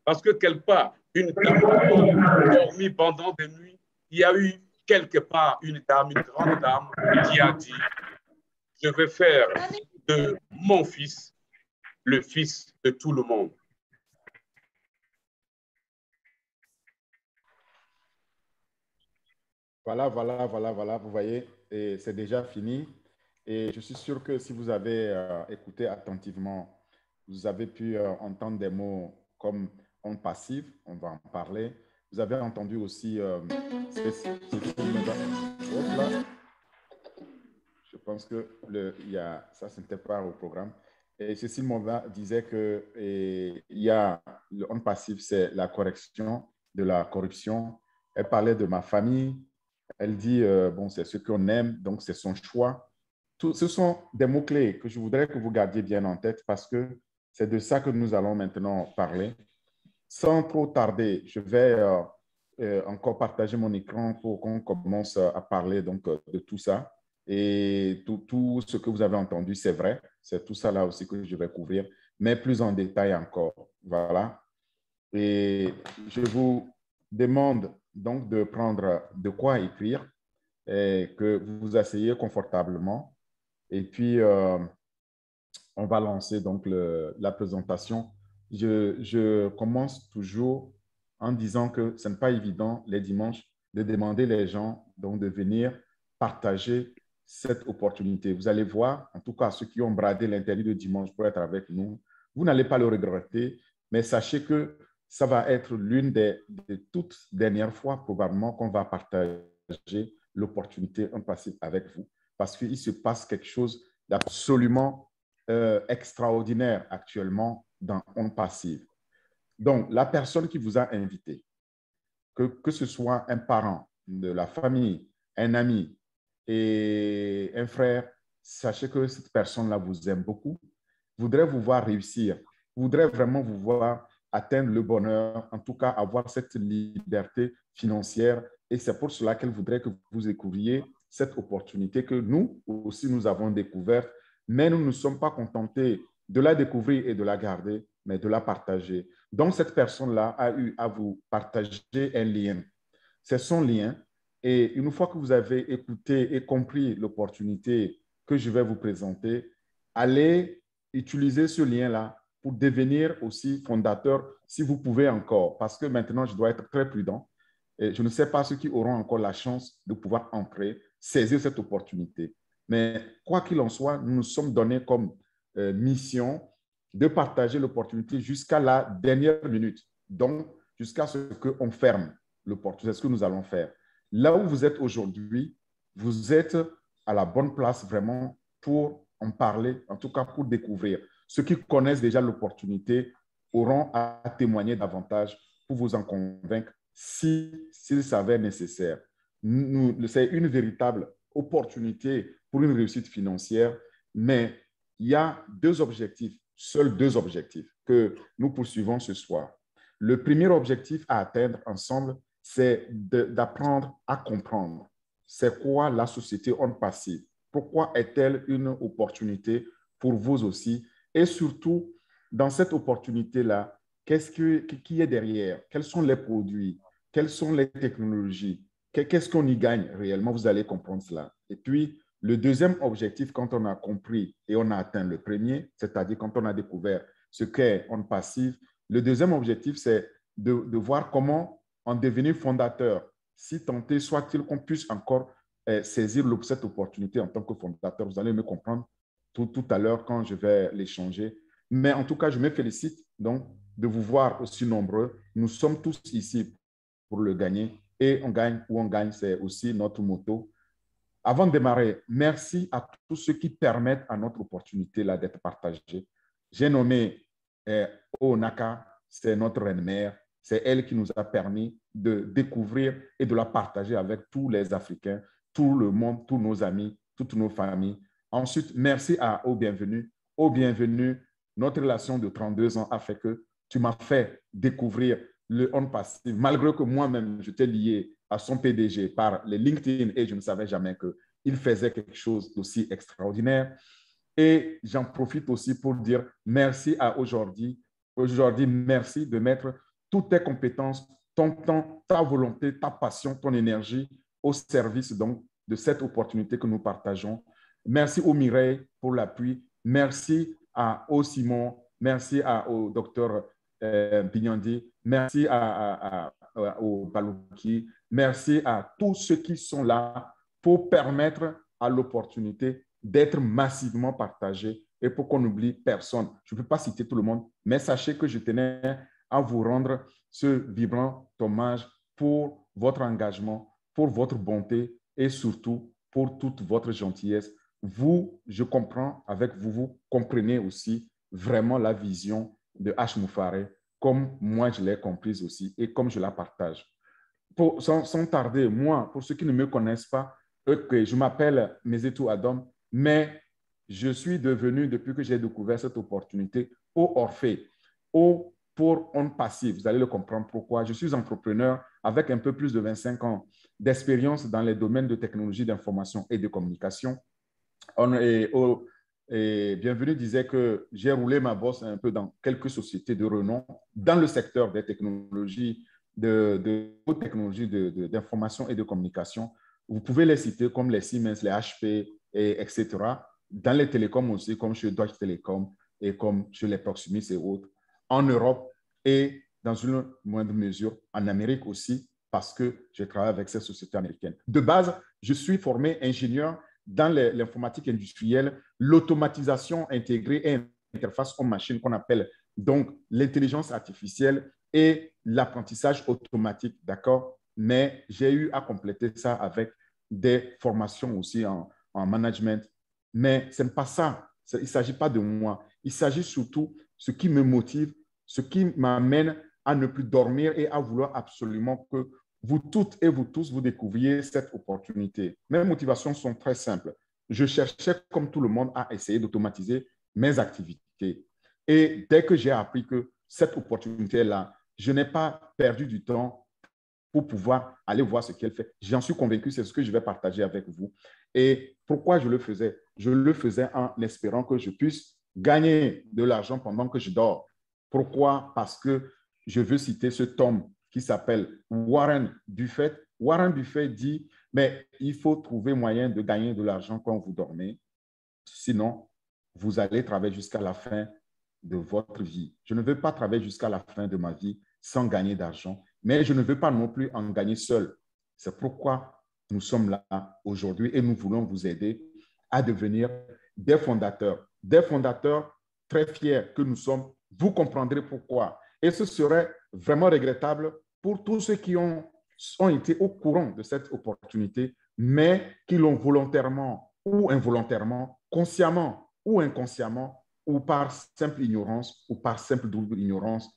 Parce que quelque part, une dame a dormi pendant des nuits. Il y a eu quelque part une dame, une grande dame, qui a dit, je vais faire de mon fils le fils de tout le monde. Voilà. Vous voyez, c'est déjà fini. Et je suis sûr que si vous avez écouté attentivement, vous avez pu entendre des mots comme on passif, on va en parler. Vous avez entendu aussi je pense que ça, ce n'était pas au programme. Et Cécile Mova disait que il y a le on passif, c'est la correction de la corruption. Elle parlait de ma famille. Elle dit, bon, c'est ce qu'on aime, donc c'est son choix. Ce sont des mots-clés que je voudrais que vous gardiez bien en tête parce que c'est de ça que nous allons maintenant parler. Sans trop tarder, je vais encore partager mon écran pour qu'on commence à parler donc, de tout ça. Et tout ce que vous avez entendu, c'est vrai. C'est tout ça là aussi que je vais couvrir, mais plus en détail encore. Voilà. Et je vous demande donc de prendre de quoi écrire et que vous vous asseyez confortablement. Et puis, on va lancer donc la présentation. Je commence toujours en disant que ce n'est pas évident les dimanches de demander les gens donc de venir partager cette opportunité. Vous allez voir, en tout cas ceux qui ont bradé l'interdit de dimanche pour être avec nous, vous n'allez pas le regretter, mais sachez que ça va être l'une des toutes dernières fois probablement qu'on va partager l'opportunité en passé avec vous parce qu'il se passe quelque chose d'absolument extraordinaire actuellement dans On Passive. Donc, la personne qui vous a invité, que ce soit un parent de la famille, un ami et un frère, sachez que cette personne-là vous aime beaucoup, voudrait vous voir réussir, voudrait vraiment vous voir atteindre le bonheur, en tout cas avoir cette liberté financière. Et c'est pour cela qu'elle voudrait que vous découvriez cette opportunité que nous aussi nous avons découverte, mais nous ne sommes pas contentés de la découvrir et de la garder, mais de la partager. Donc, cette personne-là a eu à vous partager un lien. C'est son lien. Et une fois que vous avez écouté et compris l'opportunité que je vais vous présenter, allez utiliser ce lien-là pour devenir aussi fondateur si vous pouvez encore. Parce que maintenant, je dois être très prudent. Et je ne sais pas ceux qui auront encore la chance de pouvoir entrer, saisir cette opportunité. Mais quoi qu'il en soit, nous nous sommes donnés comme mission de partager l'opportunité jusqu'à la dernière minute. Donc, jusqu'à ce qu'on ferme l'opportunité. C'est ce que nous allons faire. Là où vous êtes aujourd'hui, vous êtes à la bonne place vraiment pour en parler, en tout cas pour découvrir. Ceux qui connaissent déjà l'opportunité auront à témoigner davantage pour vous en convaincre s'il s'avère nécessaire. C'est une véritable opportunité pour une réussite financière, mais il y a deux objectifs, seuls deux objectifs que nous poursuivons ce soir. Le premier objectif à atteindre ensemble, c'est d'apprendre à comprendre c'est quoi la société on passive, pourquoi est-elle une opportunité pour vous aussi, et surtout, dans cette opportunité-là, qui est derrière, quels sont les produits, quelles sont les technologies, qu'est-ce qu'on y gagne réellement, vous allez comprendre cela. Et puis, le deuxième objectif, quand on a compris et on a atteint le premier, c'est-à-dire quand on a découvert ce qu'est on passive, le deuxième objectif, c'est de voir comment en devenir fondateur, si tenté soit-il qu'on puisse encore saisir cette opportunité en tant que fondateur. Vous allez me comprendre tout à l'heure quand je vais l'échanger. Mais en tout cas, je me félicite donc de vous voir aussi nombreux. Nous sommes tous ici pour le gagner et on gagne ou on gagne, c'est aussi notre motto. Avant de démarrer, merci à tous ceux qui permettent à notre opportunité là d'être partagée. J'ai nommé Onaka, c'est notre reine-mère. C'est elle qui nous a permis de découvrir et de la partager avec tous les Africains, tout le monde, tous nos amis, toutes nos familles. Ensuite, merci à Au Bienvenu. Au Bienvenu, notre relation de 32 ans a fait que tu m'as fait découvrir le On Passive, malgré que moi-même, j'étais lié à son PDG par les LinkedIn et je ne savais jamais qu'il faisait quelque chose d'aussi extraordinaire. Et j'en profite aussi pour dire merci à aujourd'hui. Aujourd'hui, merci de mettre toutes tes compétences, ton temps, ta volonté, ta passion, ton énergie au service donc de cette opportunité que nous partageons. Merci au Mireille pour l'appui. Merci au Simon. Merci au docteur Bignandi. Merci au Balouki. Merci à tous ceux qui sont là pour permettre à l'opportunité d'être massivement partagée et pour qu'on n'oublie personne. Je ne peux pas citer tout le monde, mais sachez que je tenais à vous rendre ce vibrant hommage pour votre engagement, pour votre bonté et surtout pour toute votre gentillesse. Vous, je comprends avec vous, vous comprenez aussi vraiment la vision de H. Moufaré, comme moi je l'ai comprise aussi et comme je la partage. Sans tarder, moi, pour ceux qui ne me connaissent pas, je m'appelle Mezetou Adam, mais je suis devenu, depuis que j'ai découvert cette opportunité, au Orphée, pour On Passif. Vous allez le comprendre pourquoi. Je suis entrepreneur avec un peu plus de 25 ans d'expérience dans les domaines de technologie d'information et de communication. Bienvenue disait que j'ai roulé ma bosse un peu dans quelques sociétés de renom dans le secteur des technologies, de haute technologie d'information et de communication. Vous pouvez les citer comme les Siemens, les HP, etc. Dans les télécoms aussi, comme chez Deutsche Telekom et comme chez les Proximus et autres. En Europe et dans une moindre mesure en Amérique aussi, parce que je travaille avec ces sociétés américaines. De base, je suis formé ingénieur dans l'informatique industrielle, l'automatisation intégrée et interface homme-machine qu'on appelle donc l'intelligence artificielle et l'apprentissage automatique, d'accord? Mais j'ai eu à compléter ça avec des formations aussi en management. Mais ce n'est pas ça. Il ne s'agit pas de moi. Il s'agit surtout de ce qui me motive, ce qui m'amène à ne plus dormir et à vouloir absolument que vous toutes et vous tous, vous découvriez cette opportunité. Mes motivations sont très simples. Je cherchais, comme tout le monde, à essayer d'automatiser mes activités. Et dès que j'ai appris que cette opportunité est là, je n'ai pas perdu du temps pour pouvoir aller voir ce qu'elle fait. J'en suis convaincu, c'est ce que je vais partager avec vous. Et pourquoi je le faisais? Je le faisais en espérant que je puisse gagner de l'argent pendant que je dors. Pourquoi? Parce que je veux citer ce tome qui s'appelle Warren Buffett. Warren Buffett dit, mais il faut trouver moyen de gagner de l'argent quand vous dormez. Sinon, vous allez travailler jusqu'à la fin de votre vie. Je ne veux pas travailler jusqu'à la fin de ma vie sans gagner d'argent, mais je ne veux pas non plus en gagner seul. C'est pourquoi nous sommes là aujourd'hui et nous voulons vous aider à devenir des fondateurs très fiers que nous sommes. Vous comprendrez pourquoi. Et ce serait vraiment regrettable pour tous ceux qui ont été au courant de cette opportunité, mais qui l'ont volontairement ou involontairement, consciemment ou inconsciemment, ou par simple ignorance ou par simple double ignorance,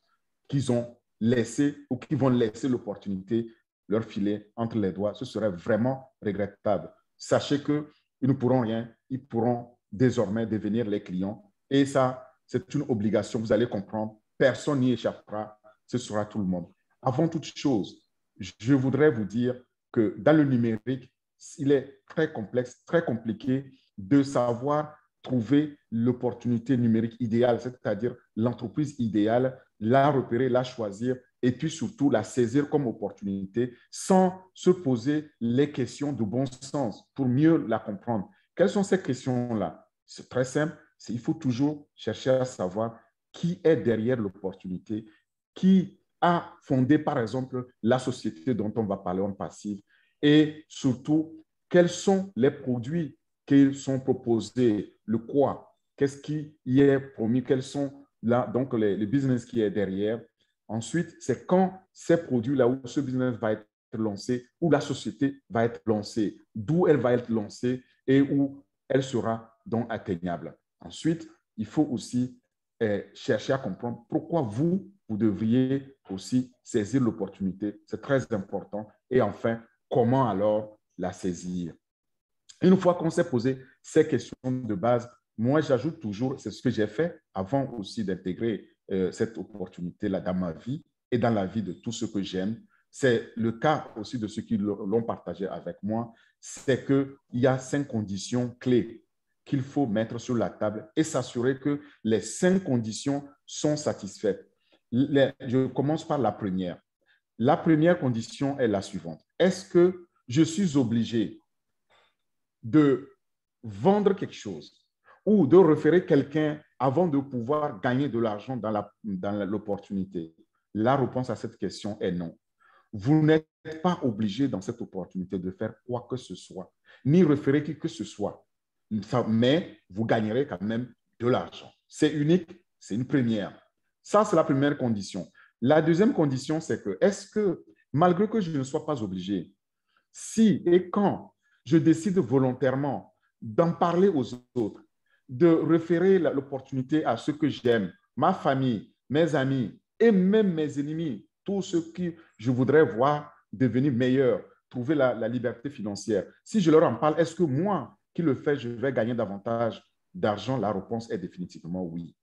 qu'ils ont laissé ou qui vont laisser l'opportunité leur filer entre les doigts. Ce serait vraiment regrettable. Sachez qu'ils ne pourront rien, ils pourront désormais devenir les clients. Et ça, c'est une obligation, vous allez comprendre. Personne n'y échappera, ce sera tout le monde. Avant toute chose, je voudrais vous dire que dans le numérique, il est très complexe, très compliqué de savoir trouver l'opportunité numérique idéale, c'est-à-dire l'entreprise idéale, la repérer, la choisir et puis surtout la saisir comme opportunité sans se poser les questions de bon sens pour mieux la comprendre. Quelles sont ces questions-là? C'est très simple, il faut toujours chercher à savoir qui est derrière l'opportunité, qui a fondé par exemple la société dont on va parler en passif et surtout quels sont les produits qui sont proposés, le quoi, qu'est-ce qui y est promis, quels sont là, donc les business qui est derrière. Ensuite, c'est quand ces produits-là où ce business va être lancé, où la société va être lancée, d'où elle va être lancée et où elle sera donc atteignable. Ensuite, il faut aussi chercher à comprendre pourquoi vous devriez aussi saisir l'opportunité. C'est très important. Et enfin, comment alors la saisir? Une fois qu'on s'est posé ces questions de base, moi, j'ajoute toujours, c'est ce que j'ai fait avant aussi d'intégrer cette opportunité-là dans ma vie et dans la vie de tous ceux que j'aime. C'est le cas aussi de ceux qui l'ont partagé avec moi. C'est qu'il y a 5 conditions clés qu'il faut mettre sur la table et s'assurer que les 5 conditions sont satisfaites. Je commence par la première. La première condition est la suivante. Est-ce que je suis obligé de vendre quelque chose ou de référer quelqu'un avant de pouvoir gagner de l'argent dans l'opportunité? La réponse à cette question est non. Vous n'êtes pas obligé dans cette opportunité de faire quoi que ce soit, ni référer qui que ce soit, mais vous gagnerez quand même de l'argent. C'est unique, c'est une première. Ça, c'est la première condition. La deuxième condition, c'est que, est-ce que, malgré que je ne sois pas obligé, si et quand je décide volontairement d'en parler aux autres, de référer l'opportunité à ceux que j'aime, ma famille, mes amis et même mes ennemis, tous ceux qui je voudrais voir devenir meilleurs, trouver la liberté financière. Si je leur en parle, est-ce que moi qui le fais, je vais gagner davantage d'argent? La réponse est définitivement oui.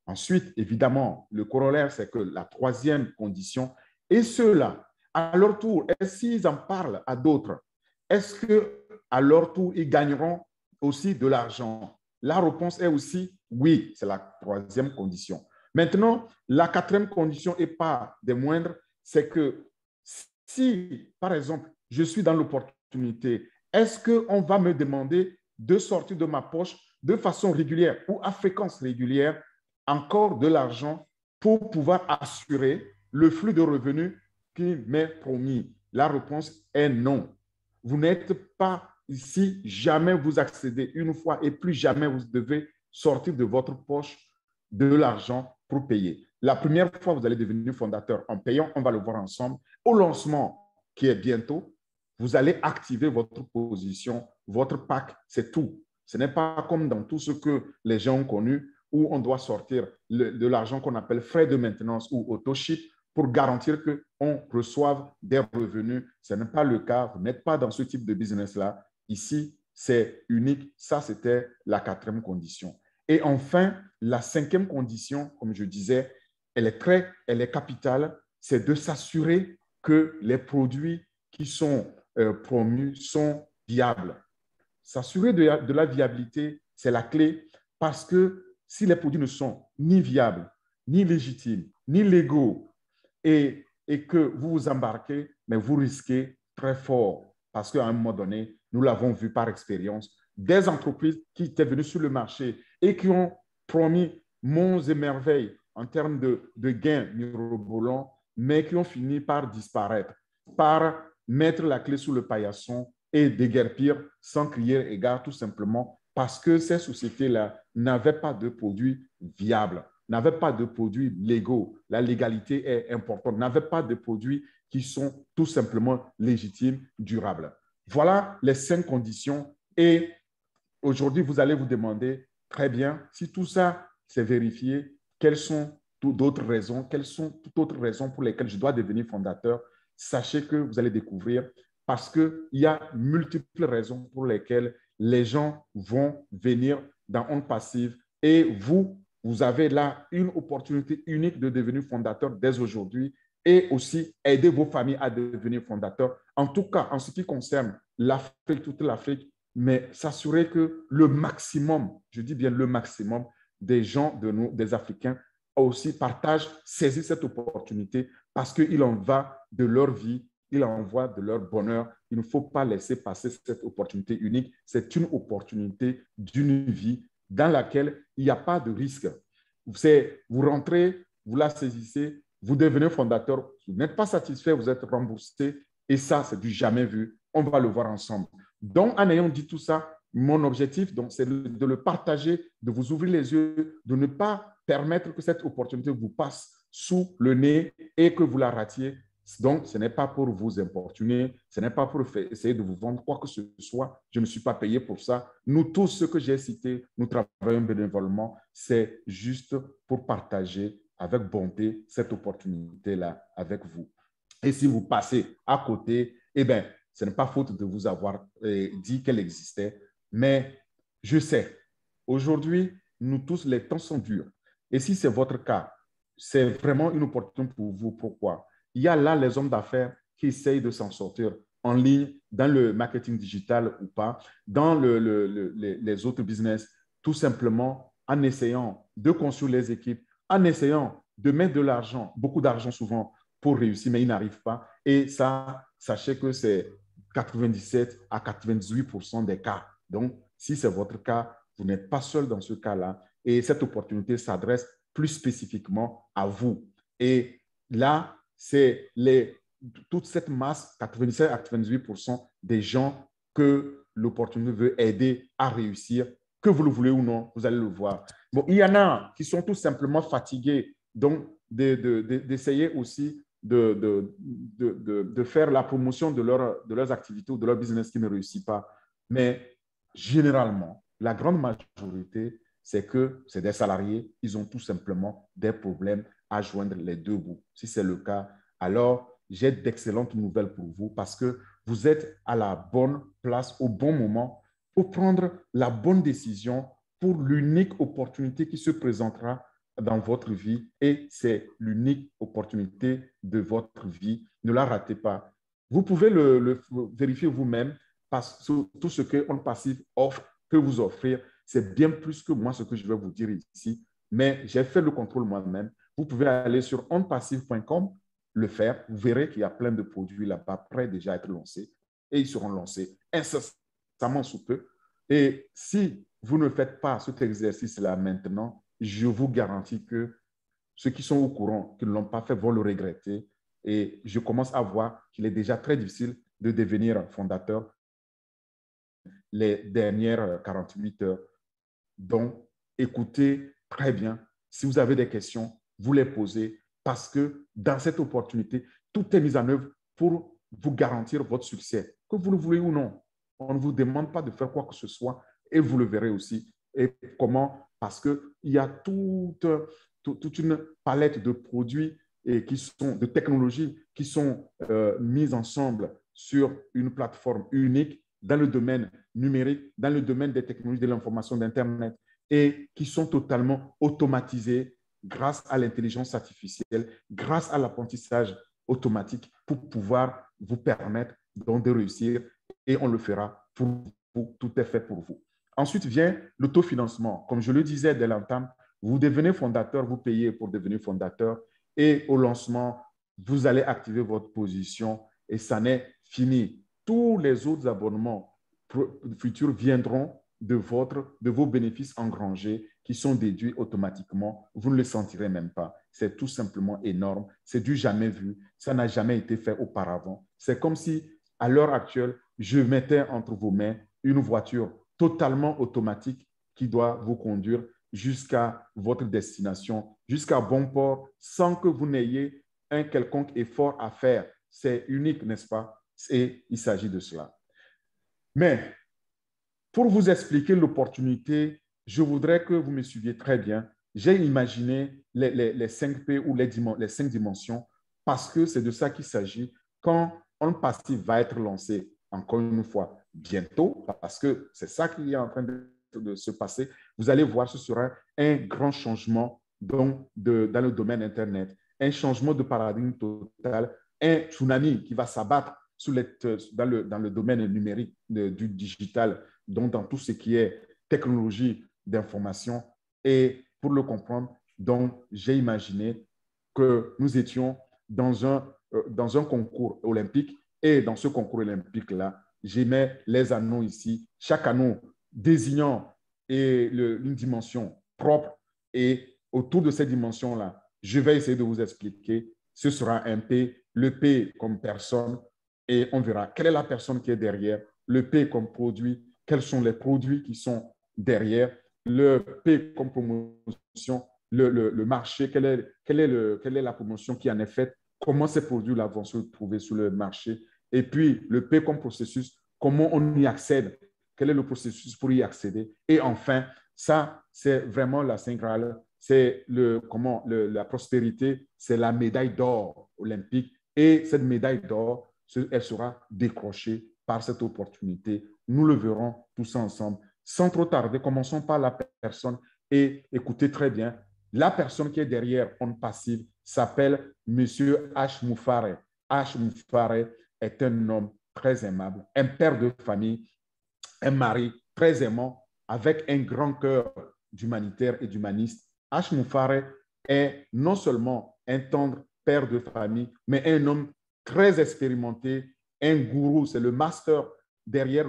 Ensuite, évidemment, le corollaire, c'est que la troisième condition, et ceux-là, à leur tour, est-ce qu'ils en parlent à d'autres? Est-ce qu'à leur tour, ils gagneront aussi de l'argent? La réponse est aussi oui, c'est la troisième condition. Maintenant, la quatrième condition, et pas des moindres, c'est que si, par exemple, je suis dans l'opportunité, est-ce qu'on va me demander de sortir de ma poche de façon régulière ou à fréquence régulière encore de l'argent pour pouvoir assurer le flux de revenus qui m'est promis? La réponse est non. Vous n'êtes pas ici, jamais vous accédez une fois et plus jamais vous devez sortir de votre poche de l'argent pour payer. La première fois, vous allez devenir fondateur en payant, on va le voir ensemble. Au lancement, qui est bientôt, vous allez activer votre position, votre pack, c'est tout. Ce n'est pas comme dans tout ce que les gens ont connu, où on doit sortir de l'argent qu'on appelle frais de maintenance ou auto-ship pour garantir qu'on reçoive des revenus. Ce n'est pas le cas. Vous n'êtes pas dans ce type de business-là. Ici, c'est unique. Ça, c'était la quatrième condition. Et enfin, la cinquième condition, comme je disais, elle est capitale, c'est de s'assurer que les produits qui sont promus sont viables. S'assurer de la viabilité, c'est la clé, parce que si les produits ne sont ni viables, ni légitimes, ni légaux, et que vous vous embarquez, mais vous risquez très fort, parce qu'à un moment donné, nous l'avons vu par expérience, des entreprises qui étaient venues sur le marché et qui ont promis monts et merveilles en termes de gains mirobolants, mais qui ont fini par disparaître, par mettre la clé sous le paillasson et déguerpir sans crier égard, tout simplement parce que ces sociétés-là n'avaient pas de produits viables, n'avaient pas de produits légaux. La légalité est importante, n'avaient pas de produits qui sont tout simplement légitimes, durables. Voilà les 5 conditions. Et aujourd'hui, vous allez vous demander, très bien, si tout ça s'est vérifié, quelles sont toutes autres raisons pour lesquelles je dois devenir fondateur? Sachez que vous allez découvrir, parce qu'il y a multiples raisons pour lesquelles les gens vont venir dans On Passive, et vous avez là une opportunité unique de devenir fondateur dès aujourd'hui, et aussi aider vos familles à devenir fondateurs. En tout cas, en ce qui concerne l'Afrique, toute l'Afrique, mais s'assurer que le maximum, je dis bien le maximum, des gens de nous, des Africains, aussi partagent, saisissent cette opportunité, parce qu'il en va de leur vie, il en va de leur bonheur. Il ne faut pas laisser passer cette opportunité unique. C'est une opportunité d'une vie dans laquelle il n'y a pas de risque. Vous rentrez, vous la saisissez, vous devenez fondateur, vous n'êtes pas satisfait, vous êtes remboursé, et ça, c'est du jamais vu. On va le voir ensemble. Donc, en ayant dit tout ça, mon objectif, c'est de le partager, de vous ouvrir les yeux, de ne pas permettre que cette opportunité vous passe sous le nez et que vous la ratiez. Donc, ce n'est pas pour vous importuner, ce n'est pas pour essayer de vous vendre quoi que ce soit. Je ne suis pas payé pour ça. Nous tous, ceux que j'ai cités, nous travaillons bénévolement. C'est juste pour partager avec bonté cette opportunité-là avec vous. Et si vous passez à côté, eh bien, ce n'est pas faute de vous avoir dit qu'elle existait, mais je sais, aujourd'hui, nous tous, les temps sont durs. Et si c'est votre cas, c'est vraiment une opportunité pour vous. Pourquoi? Il y a là les hommes d'affaires qui essayent de s'en sortir en ligne, dans le marketing digital ou pas, dans les autres business, tout simplement en essayant de construire les équipes, en essayant de mettre de l'argent, beaucoup d'argent souvent pour réussir, mais ils n'arrivent pas. Et ça, sachez que c'est 97 à 98% des cas. Donc, si c'est votre cas, vous n'êtes pas seul dans ce cas-là. Et cette opportunité s'adresse plus spécifiquement à vous. Et là, c'est toute cette masse, 97 à 98% des gens que l'opportunité veut aider à réussir, que vous le voulez ou non, vous allez le voir. Bon, il y en a qui sont tout simplement fatigués, donc d'essayer aussi de faire la promotion de leurs activités ou de leur business qui ne réussit pas. Mais généralement, la grande majorité, c'est que c'est des salariés, ils ont tout simplement des problèmes à joindre les deux bouts. Si c'est le cas, alors j'ai d'excellentes nouvelles pour vous parce que vous êtes à la bonne place au bon moment pour prendre la bonne décision pour l'unique opportunité qui se présentera dans votre vie et c'est l'unique opportunité de votre vie. Ne la ratez pas. Vous pouvez le vérifier vous-même parce que tout ce que On Passive offre, peut vous offrir, c'est bien plus que moi ce que je vais vous dire ici. Mais j'ai fait le contrôle moi-même. Vous pouvez aller sur onpassive.com, le faire. Vous verrez qu'il y a plein de produits là-bas prêts déjà à être lancés et ils seront lancés incessamment sous peu. Et si vous ne faites pas cet exercice-là maintenant, je vous garantis que ceux qui sont au courant, qui ne l'ont pas fait, vont le regretter. Et je commence à voir qu'il est déjà très difficile de devenir fondateur les dernières 48 heures. Donc, écoutez très bien. Si vous avez des questions, vous les posez parce que dans cette opportunité, tout est mis en œuvre pour vous garantir votre succès, que vous le voulez ou non. On ne vous demande pas de faire quoi que ce soit et vous le verrez aussi. Et comment? Parce qu'il y a toute une palette de produits et de technologies qui sont mises ensemble sur une plateforme unique dans le domaine numérique, dans le domaine des technologies de l'information d'Internet et qui sont totalement automatisées grâce à l'intelligence artificielle, grâce à l'apprentissage automatique pour pouvoir vous permettre donc de réussir et on le fera pour vous, tout est fait pour vous. Ensuite vient l'autofinancement. Comme je le disais dès l'entame, vous devenez fondateur, vous payez pour devenir fondateur et au lancement, vous allez activer votre position et ça n'est fini. Tous les autres abonnements futurs viendront de vos bénéfices engrangés qui sont déduits automatiquement. Vous ne le sentirez même pas. C'est tout simplement énorme. C'est du jamais vu. Ça n'a jamais été fait auparavant. C'est comme si, à l'heure actuelle, je mettais entre vos mains une voiture totalement automatique qui doit vous conduire jusqu'à votre destination, jusqu'à bon port, sans que vous n'ayez un quelconque effort à faire. C'est unique, n'est-ce pas? Et il s'agit de cela. Mais pour vous expliquer l'opportunité, je voudrais que vous me suiviez très bien. J'ai imaginé les 5 P ou les 5 dimensions parce que c'est de ça qu'il s'agit quand On Passive va être lancé, encore une fois, bientôt, parce que c'est ça qui est en train de se passer. Vous allez voir, ce sera un grand changement dans le domaine Internet, un changement de paradigme total, un tsunami qui va s'abattre dans le domaine numérique du digital, donc dans tout ce qui est technologie d'information. Et pour le comprendre, donc j'ai imaginé que nous étions dans un concours olympique et dans ce concours olympique-là, j'ai mis les anneaux ici, chaque anneau désignant une dimension propre et autour de cette dimension-là, je vais essayer de vous expliquer. Ce sera un P, le P comme personne, et on verra quelle est la personne qui est derrière, le P comme produit, quels sont les produits qui sont derrière, le P comme promotion, le marché, quelle est la promotion qui en est faite, comment ces produits-là vont se trouver sur le marché, et puis le P comme processus, comment on y accède, quel est le processus pour y accéder, et enfin, ça, c'est vraiment la Saint Graal, c'est la prospérité, c'est la médaille d'or olympique, et cette médaille d'or, elle sera décrochée par cette opportunité. Nous le verrons tous ensemble. Sans trop tarder, commençons par la personne et écoutez très bien. La personne qui est derrière On Passive s'appelle Monsieur H. Moufare. H. Moufare est un homme très aimable, un père de famille, un mari très aimant, avec un grand cœur d'humanitaire et d'humaniste. H. Moufare est non seulement un tendre père de famille, mais un homme très expérimenté, un gourou, c'est le master derrière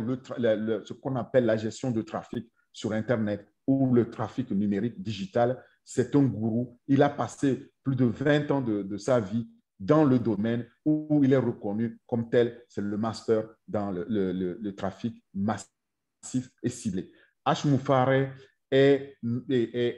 ce qu'on appelle la gestion de trafic sur Internet ou le trafic numérique digital. C'est un gourou. Il a passé plus de 20 ans de sa vie dans le domaine où il est reconnu comme tel. C'est le master dans le trafic massif et ciblé. H. Moufaré est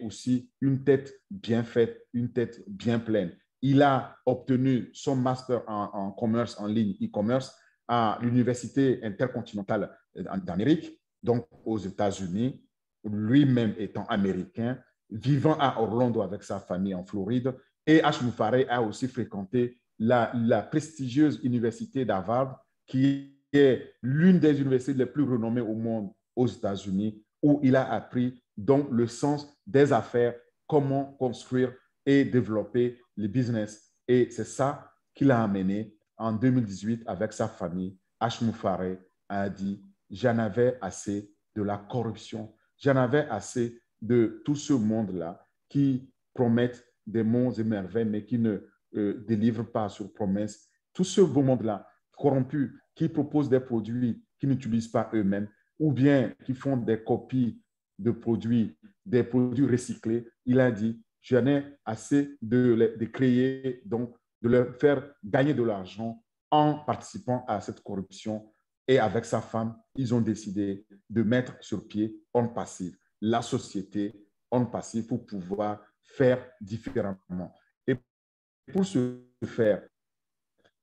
aussi une tête bien faite, une tête bien pleine. Il a obtenu son master en commerce en ligne, e-commerce, à l'Université intercontinentale d'Amérique, donc aux États-Unis, lui-même étant américain, vivant à Orlando avec sa famille en Floride. Et H. Moufaré a aussi fréquenté la prestigieuse université d'Harvard, qui est l'une des universités les plus renommées au monde aux États-Unis, où il a appris donc le sens des affaires, comment construire et développer le business. Et c'est ça qu'il a amené en 2018 avec sa famille. H. Moufaré a dit, j'en avais assez de la corruption, j'en avais assez de tout ce monde-là qui promettent des monts et merveilles, mais qui ne délivrent pas sur promesse. Tout ce beau monde-là corrompu, qui propose des produits qui n'utilisent pas eux-mêmes, ou bien qui font des copies de produits, des produits recyclés. Il a dit, j'en ai assez de créer, donc de leur faire gagner de l'argent en participant à cette corruption. Et avec sa femme, ils ont décidé de mettre sur pied On Passive, la société On Passive, pour pouvoir faire différemment. Et pour ce faire,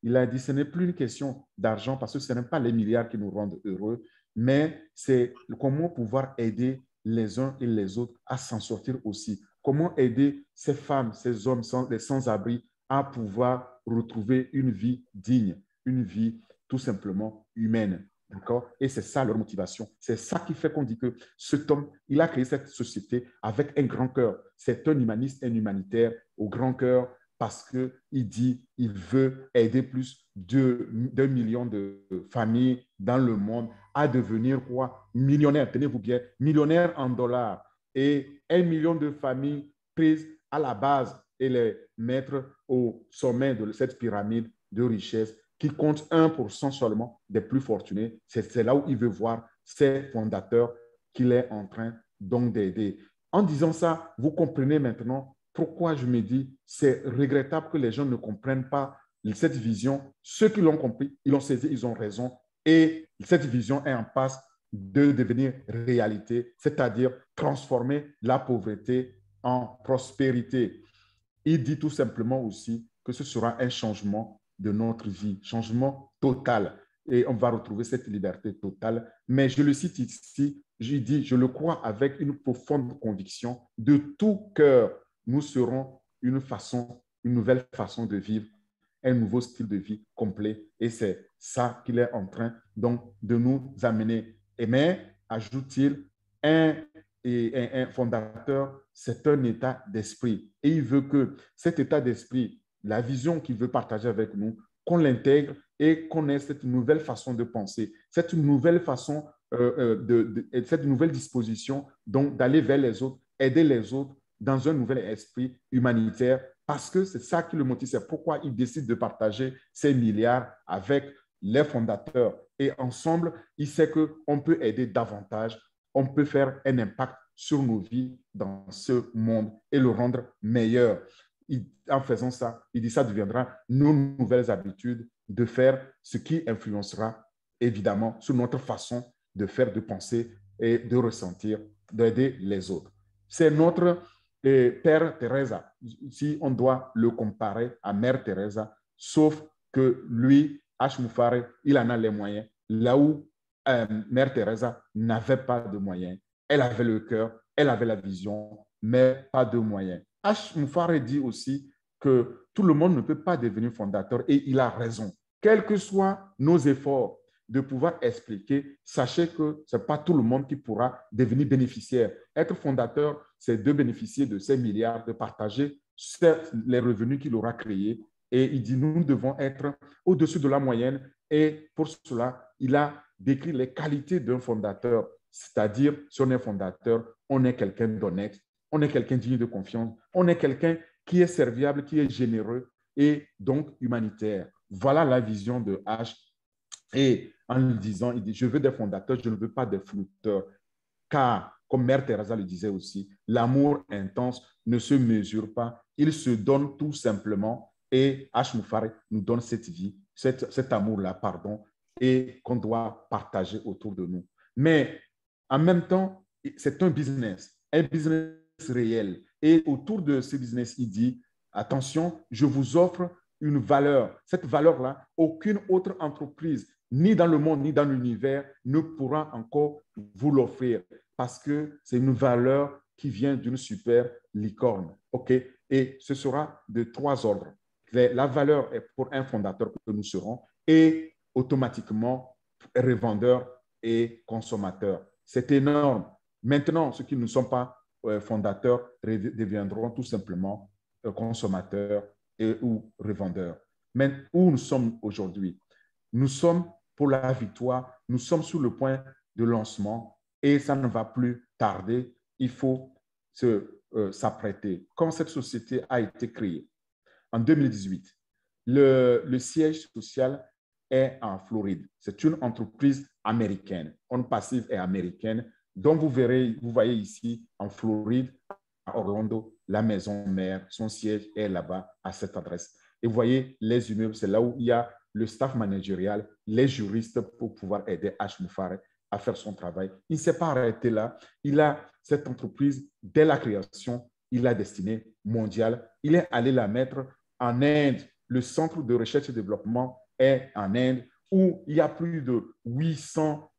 il a dit, ce n'est plus une question d'argent parce que ce n'est pas les milliards qui nous rendent heureux, mais c'est comment pouvoir aider les uns et les autres à s'en sortir aussi. Comment aider ces femmes, ces hommes, les sans-abri à pouvoir retrouver une vie digne, une vie tout simplement humaine. D'accord? Et c'est ça leur motivation. C'est ça qui fait qu'on dit que cet homme, il a créé cette société avec un grand cœur. C'est un humaniste, un humanitaire au grand cœur, parce qu'il dit qu'il veut aider plus d'1 million de familles dans le monde à devenir quoi? Millionnaires, tenez-vous bien, millionnaires en dollars. Et 1 million de familles prises à la base et les mettre au sommet de cette pyramide de richesse qui compte 1% seulement des plus fortunés. C'est là où il veut voir ses fondateurs qu'il est en train donc d'aider. En disant ça, vous comprenez maintenant pourquoi je me dis c'est regrettable que les gens ne comprennent pas cette vision. Ceux qui l'ont compris, ils l'ont saisi, ils ont raison. Et cette vision est en passe de devenir réalité, c'est-à-dire transformer la pauvreté en prospérité. Il dit tout simplement aussi que ce sera un changement de notre vie, changement total. Et on va retrouver cette liberté totale. Mais je le cite ici, je dis, je le crois avec une profonde conviction, de tout cœur, nous serons une nouvelle façon de vivre, un nouveau style de vie complet. Et c'est ça qu'il est en train donc de nous amener. Et mais, ajoute-t-il, un fondateur, c'est un état d'esprit. Et il veut que cet état d'esprit, la vision qu'il veut partager avec nous, qu'on l'intègre et qu'on ait cette nouvelle façon de penser, cette nouvelle façon, cette nouvelle disposition donc d'aller vers les autres, aider les autres dans un nouvel esprit humanitaire, parce que c'est ça qui le motive. C'est pourquoi il décide de partager ces milliards avec les fondateurs. Et ensemble, il sait qu'on peut aider davantage, on peut faire un impact sur nos vies dans ce monde et le rendre meilleur. En faisant ça, il dit ça deviendra nos nouvelles habitudes de faire ce qui influencera évidemment sur notre façon de faire, de penser et de ressentir, d'aider les autres. C'est notre Père Teresa, si on doit le comparer à Mère Teresa, sauf que lui, H. Moufaré, il en a les moyens, là où Mère Teresa n'avait pas de moyens. Elle avait le cœur, elle avait la vision, mais pas de moyens. H. Moufaré dit aussi que tout le monde ne peut pas devenir fondateur et il a raison. Quels que soient nos efforts de pouvoir expliquer, sachez que ce n'est pas tout le monde qui pourra devenir bénéficiaire. Être fondateur, c'est de bénéficier de ces milliards, de partager les revenus qu'il aura créés. Et il dit, nous devons être au-dessus de la moyenne. Et pour cela, il a décrit les qualités d'un fondateur. C'est-à-dire, si on est fondateur, on est quelqu'un d'honnête, on est quelqu'un digne de confiance, on est quelqu'un qui est serviable, qui est généreux et donc humanitaire. Voilà la vision de H. Et en lui disant, il dit, je veux des fondateurs, je ne veux pas des flouteurs. Car, comme Mère Teresa le disait aussi, l'amour intense ne se mesure pas, il se donne tout simplement. Et H. Mufare nous donne cette vie, cet amour-là, pardon, et qu'on doit partager autour de nous. Mais en même temps, c'est un business réel. Et autour de ce business, il dit, attention, je vous offre une valeur. Cette valeur-là, aucune autre entreprise, ni dans le monde, ni dans l'univers, ne pourra encore vous l'offrir parce que c'est une valeur qui vient d'une super licorne. OK? Et ce sera de 3 ordres. La valeur est pour un fondateur que nous serons et automatiquement revendeur et consommateur. C'est énorme. Maintenant, ceux qui ne sont pas fondateurs deviendront tout simplement consommateurs ou revendeurs. Mais où nous sommes aujourd'hui? Nous sommes pour la victoire, nous sommes sur le point de lancement et ça ne va plus tarder. Il faut s'apprêter. Quand cette société a été créée en 2018, le siège social est en Floride. C'est une entreprise américaine. On Passive est américaine. Donc, vous voyez ici en Floride, à Orlando, la maison mère, son siège est là-bas à cette adresse. Et vous voyez les immeubles, c'est là où il y a le staff managérial, les juristes pour pouvoir aider H. Mufare à faire son travail. Il ne s'est pas arrêté là. Il a cette entreprise, dès la création, il a destinée mondiale. Il est allé la mettre en Inde. Le centre de recherche et développement est en Inde, où il y a plus de 800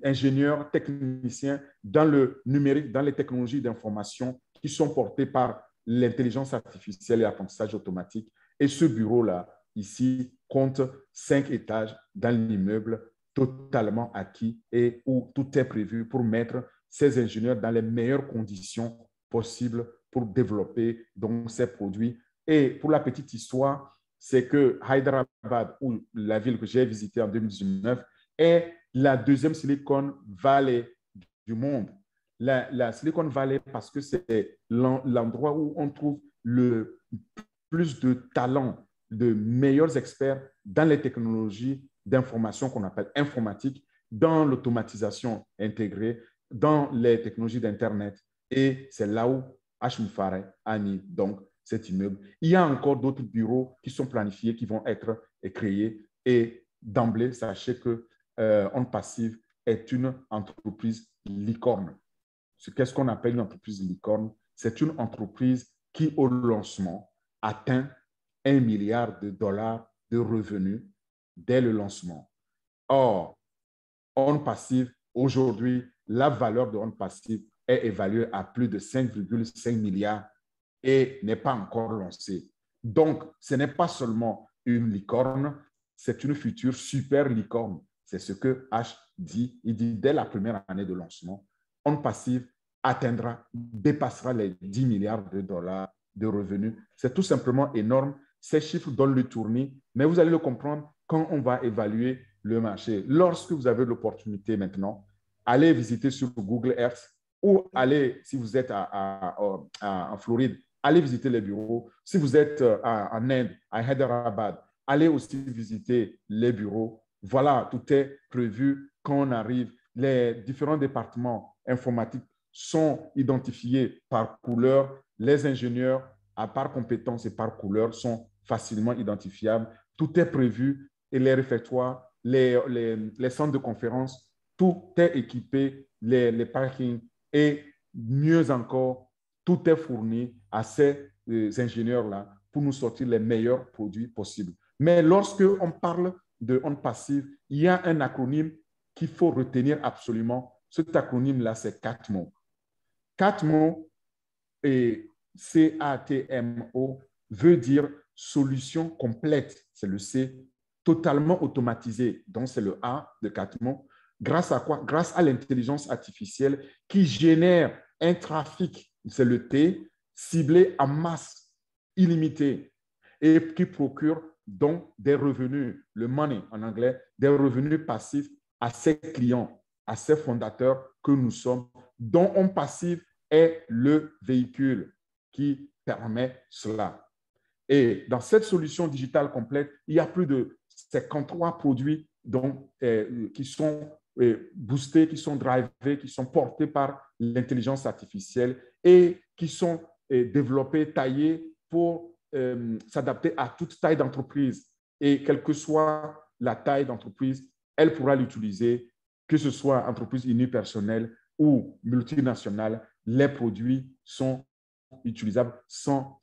ingénieurs, techniciens dans le numérique, dans les technologies d'information qui sont portés par l'intelligence artificielle et l'apprentissage automatique. Et ce bureau-là, ici, compte 5 étages dans l'immeuble totalement acquis et où tout est prévu pour mettre ces ingénieurs dans les meilleures conditions possibles pour développer donc ces produits. Et pour la petite histoire, c'est que Hyderabad, ou la ville que j'ai visitée en 2019, est la deuxième Silicon Valley du monde. La Silicon Valley parce que c'est l'endroit où on trouve le plus de talents, de meilleurs experts dans les technologies d'information qu'on appelle informatique, dans l'automatisation intégrée, dans les technologies d'Internet. Et c'est là où H. Mufare a mis donc cet immeuble. Il y a encore d'autres bureaux qui sont planifiés, qui vont être créés. Et d'emblée, sachez que On Passive est une entreprise licorne. Qu'est-ce qu'on appelle une entreprise licorne? C'est une entreprise qui, au lancement, atteint 1 milliard de dollars de revenus dès le lancement. Or, On Passive, aujourd'hui, la valeur de On Passive est évaluée à plus de 5,5 milliards et n'est pas encore lancée. Donc, ce n'est pas seulement une licorne, c'est une future super licorne. C'est ce que H dit. Il dit dès la première année de lancement, On Passive dépassera les 10 milliards de dollars de revenus. C'est tout simplement énorme. Ces chiffres donnent le tournis, mais vous allez le comprendre quand on va évaluer le marché. Lorsque vous avez l'opportunité maintenant, allez visiter sur Google Earth ou allez, si vous êtes en Floride, allez visiter les bureaux. Si vous êtes en Inde, à Hyderabad, allez aussi visiter les bureaux. Voilà, tout est prévu quand on arrive. Les différents départements informatiques sont identifiés par couleur. Les ingénieurs, à part compétences et par couleur, sont facilement identifiables. Tout est prévu et les réfectoires, les centres de conférence, tout est équipé, les parkings et mieux encore, tout est fourni à ces ingénieurs-là pour nous sortir les meilleurs produits possibles. Mais lorsque on parle de On Passive, il y a un acronyme qu'il faut retenir absolument. Cet acronyme-là, c'est CATMO. CATMO et CATMO veut dire solution complète, c'est le C, totalement automatisé, donc c'est le A de CATMO. Grâce à quoi? Grâce à l'intelligence artificielle qui génère un trafic, c'est le T, ciblé en masse illimitée et qui procure donc des revenus, le money en anglais, des revenus passifs à ses clients, à ses fondateurs que nous sommes, dont On Passive est le véhicule qui permet cela. Et dans cette solution digitale complète, il y a plus de 53 produits qui sont boostés, qui sont drivés, qui sont portés par l'intelligence artificielle et qui sont développés, taillés pour s'adapter à toute taille d'entreprise. Et quelle que soit la taille d'entreprise, elle pourra l'utiliser, que ce soit entreprise unipersonnelle ou multinationale, les produits sont utilisables sans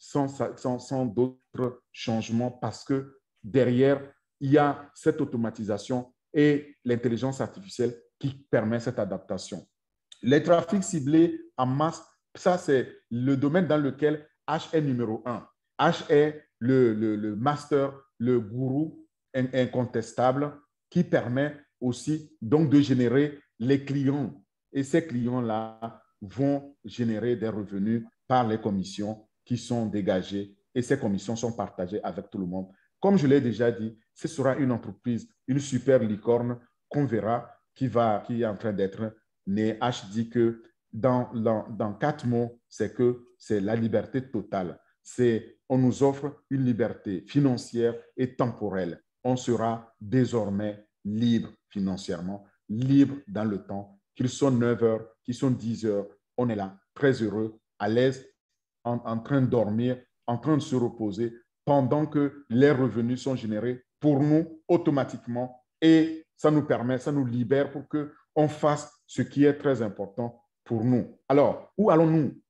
d'autres changements parce que derrière, il y a cette automatisation et l'intelligence artificielle qui permet cette adaptation. Les trafics ciblés en masse, ça c'est le domaine dans lequel H est numéro 1. H est le master, le gourou incontestable qui permet aussi donc de générer les clients. Et ces clients-là vont générer des revenus par les commissions qui sont dégagées et ces commissions sont partagées avec tout le monde. Comme je l'ai déjà dit, ce sera une entreprise, une super licorne qu'on verra qui est en train d'être née. H dit que dans 4 mots, c'est que c'est la liberté totale. On nous offre une liberté financière et temporelle. On sera désormais libre financièrement, libre dans le temps, qu'ils soient 9 heures, qu'ils soient 10 heures, on est là, très heureux, à l'aise, en train de dormir, en train de se reposer, pendant que les revenus sont générés pour nous automatiquement et ça nous permet, ça nous libère pour qu'on fasse ce qui est très important pour nous. Alors, où allons-nous?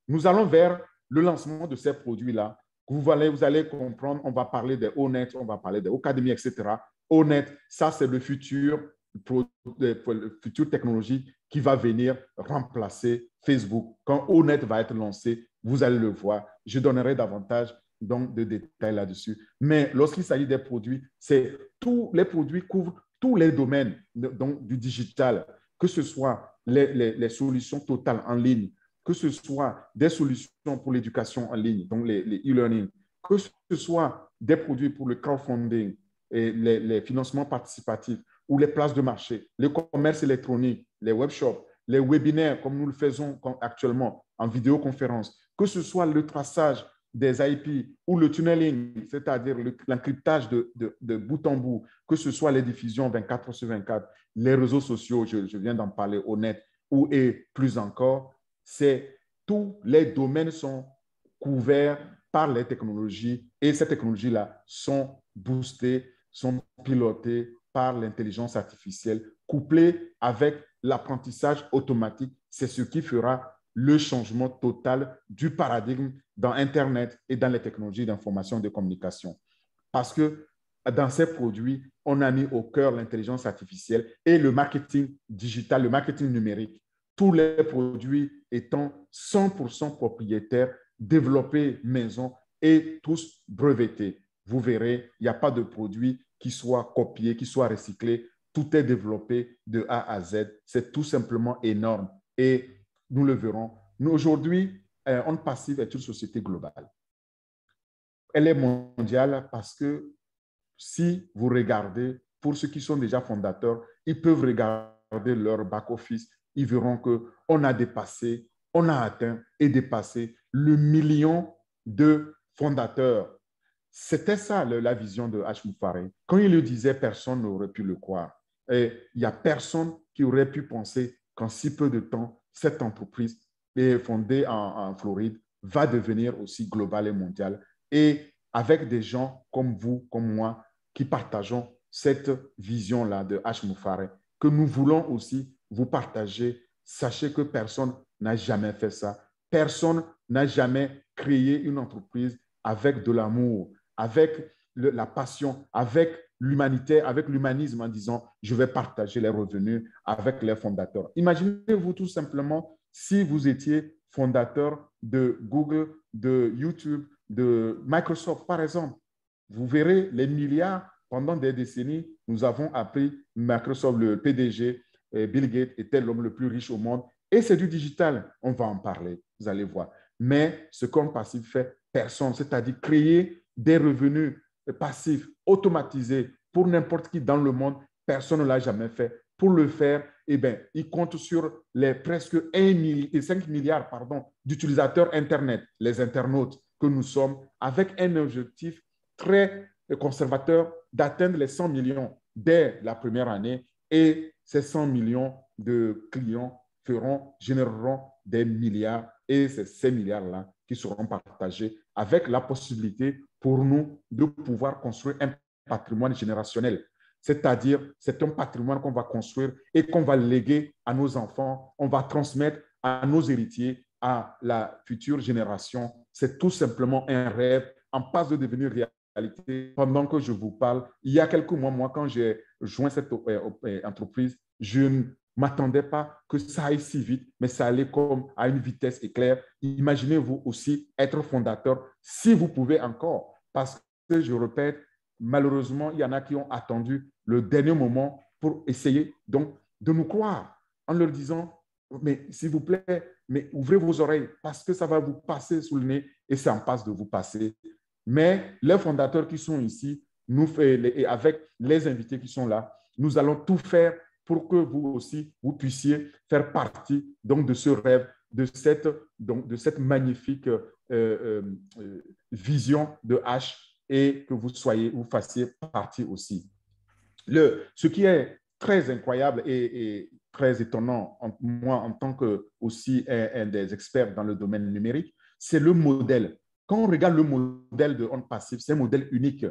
Nous allons vers le lancement de ces produits-là. Vous allez comprendre, on va parler des O-Net, on va parler des Ocademy, etc. O-Net, ça c'est le futur technologie qui va venir remplacer Facebook. Quand O-Net va être lancé, vous allez le voir. Je donnerai davantage donc, de détails là-dessus. Mais lorsqu'il s'agit des produits, tous les produits couvrent tous les domaines donc, du digital, que ce soit les solutions totales en ligne, que ce soit des solutions pour l'éducation en ligne, donc les e-learning, que ce soit des produits pour le crowdfunding et les financements participatifs ou les places de marché, le commerce électronique, les webshops, les webinaires comme nous le faisons actuellement en vidéoconférence, que ce soit le traçage des IP ou le tunneling, c'est-à-dire l'encryptage de bout en bout, que ce soit les diffusions 24/24, les réseaux sociaux, je viens d'en parler, au net, et plus encore, tous les domaines sont couverts par les technologies et ces technologies-là sont boostées, sont pilotées par l'intelligence artificielle, couplée avec l'apprentissage automatique. C'est ce qui fera le changement total du paradigme dans Internet et dans les technologies d'information et de communication. Parce que dans ces produits, on a mis au cœur l'intelligence artificielle et le marketing digital, le marketing numérique. Tous les produits étant 100% propriétaires, développés maison et tous brevetés. Vous verrez, il n'y a pas de produit qui soit copié, qui soit recyclé. Tout est développé de A à Z. C'est tout simplement énorme. Et nous le verrons. Nous, aujourd'hui, On Passive est une société globale. Elle est mondiale parce que si vous regardez, pour ceux qui sont déjà fondateurs, ils peuvent regarder leur back-office, ils verront qu'on a dépassé, on a atteint et dépassé le million de fondateurs. C'était ça la vision de H. Moufaré. Quand il le disait, personne n'aurait pu le croire. Et il n'y a personne qui aurait pu penser qu'en si peu de temps, cette entreprise fondée en Floride va devenir aussi globale et mondiale. Et avec des gens comme vous, comme moi, qui partageons cette vision-là de H. Moufaré, que nous voulons aussi vous partager. Sachez que personne n'a jamais fait ça. Personne n'a jamais créé une entreprise avec de l'amour, avec la passion, avec l'humanité, avec l'humanisme en disant « je vais partager les revenus avec les fondateurs ». Imaginez-vous tout simplement si vous étiez fondateur de Google, de YouTube, de Microsoft, par exemple. Vous verrez les milliards. Pendant des décennies, nous avons appris Microsoft, le PDG, Bill Gates était l'homme le plus riche au monde. Et c'est du digital. On va en parler, vous allez voir. Mais ce qu'on passif fait, personne, c'est-à-dire créer des revenus passifs automatisés pour n'importe qui dans le monde, personne ne l'a jamais fait. Pour le faire, eh bien, il compte sur les presque 5 milliards d'utilisateurs Internet, les internautes que nous sommes, avec un objectif très conservateur d'atteindre les 100 millions dès la première année. Et ces 100 millions de clients généreront des milliards, et c'est ces milliards-là qui seront partagés avec la possibilité pour nous de pouvoir construire un patrimoine générationnel. C'est-à-dire, c'est un patrimoine qu'on va construire et qu'on va léguer à nos enfants, on va transmettre à nos héritiers, à la future génération. C'est tout simplement un rêve en passe de devenir réalité. Pendant que je vous parle, il y a quelques mois, moi, quand j'ai joint cette entreprise, je ne m'attendais pas que ça aille si vite, mais ça allait comme à une vitesse éclair. Imaginez-vous aussi être fondateur, si vous pouvez encore, parce que je répète, malheureusement, il y en a qui ont attendu le dernier moment pour essayer donc de nous croire en leur disant, mais s'il vous plaît, mais ouvrez vos oreilles parce que ça va vous passer sous le nez et ça en passe de vous passer. Mais les fondateurs qui sont ici, et avec les invités qui sont là, nous allons tout faire pour que vous aussi, vous puissiez faire partie donc, de ce rêve, de cette magnifique vision de H, et que vous fassiez partie aussi. Ce qui est très incroyable et très étonnant, moi en tant que aussi un des experts dans le domaine numérique, c'est le modèle. Quand on regarde le modèle de OnPassive, c'est un modèle unique.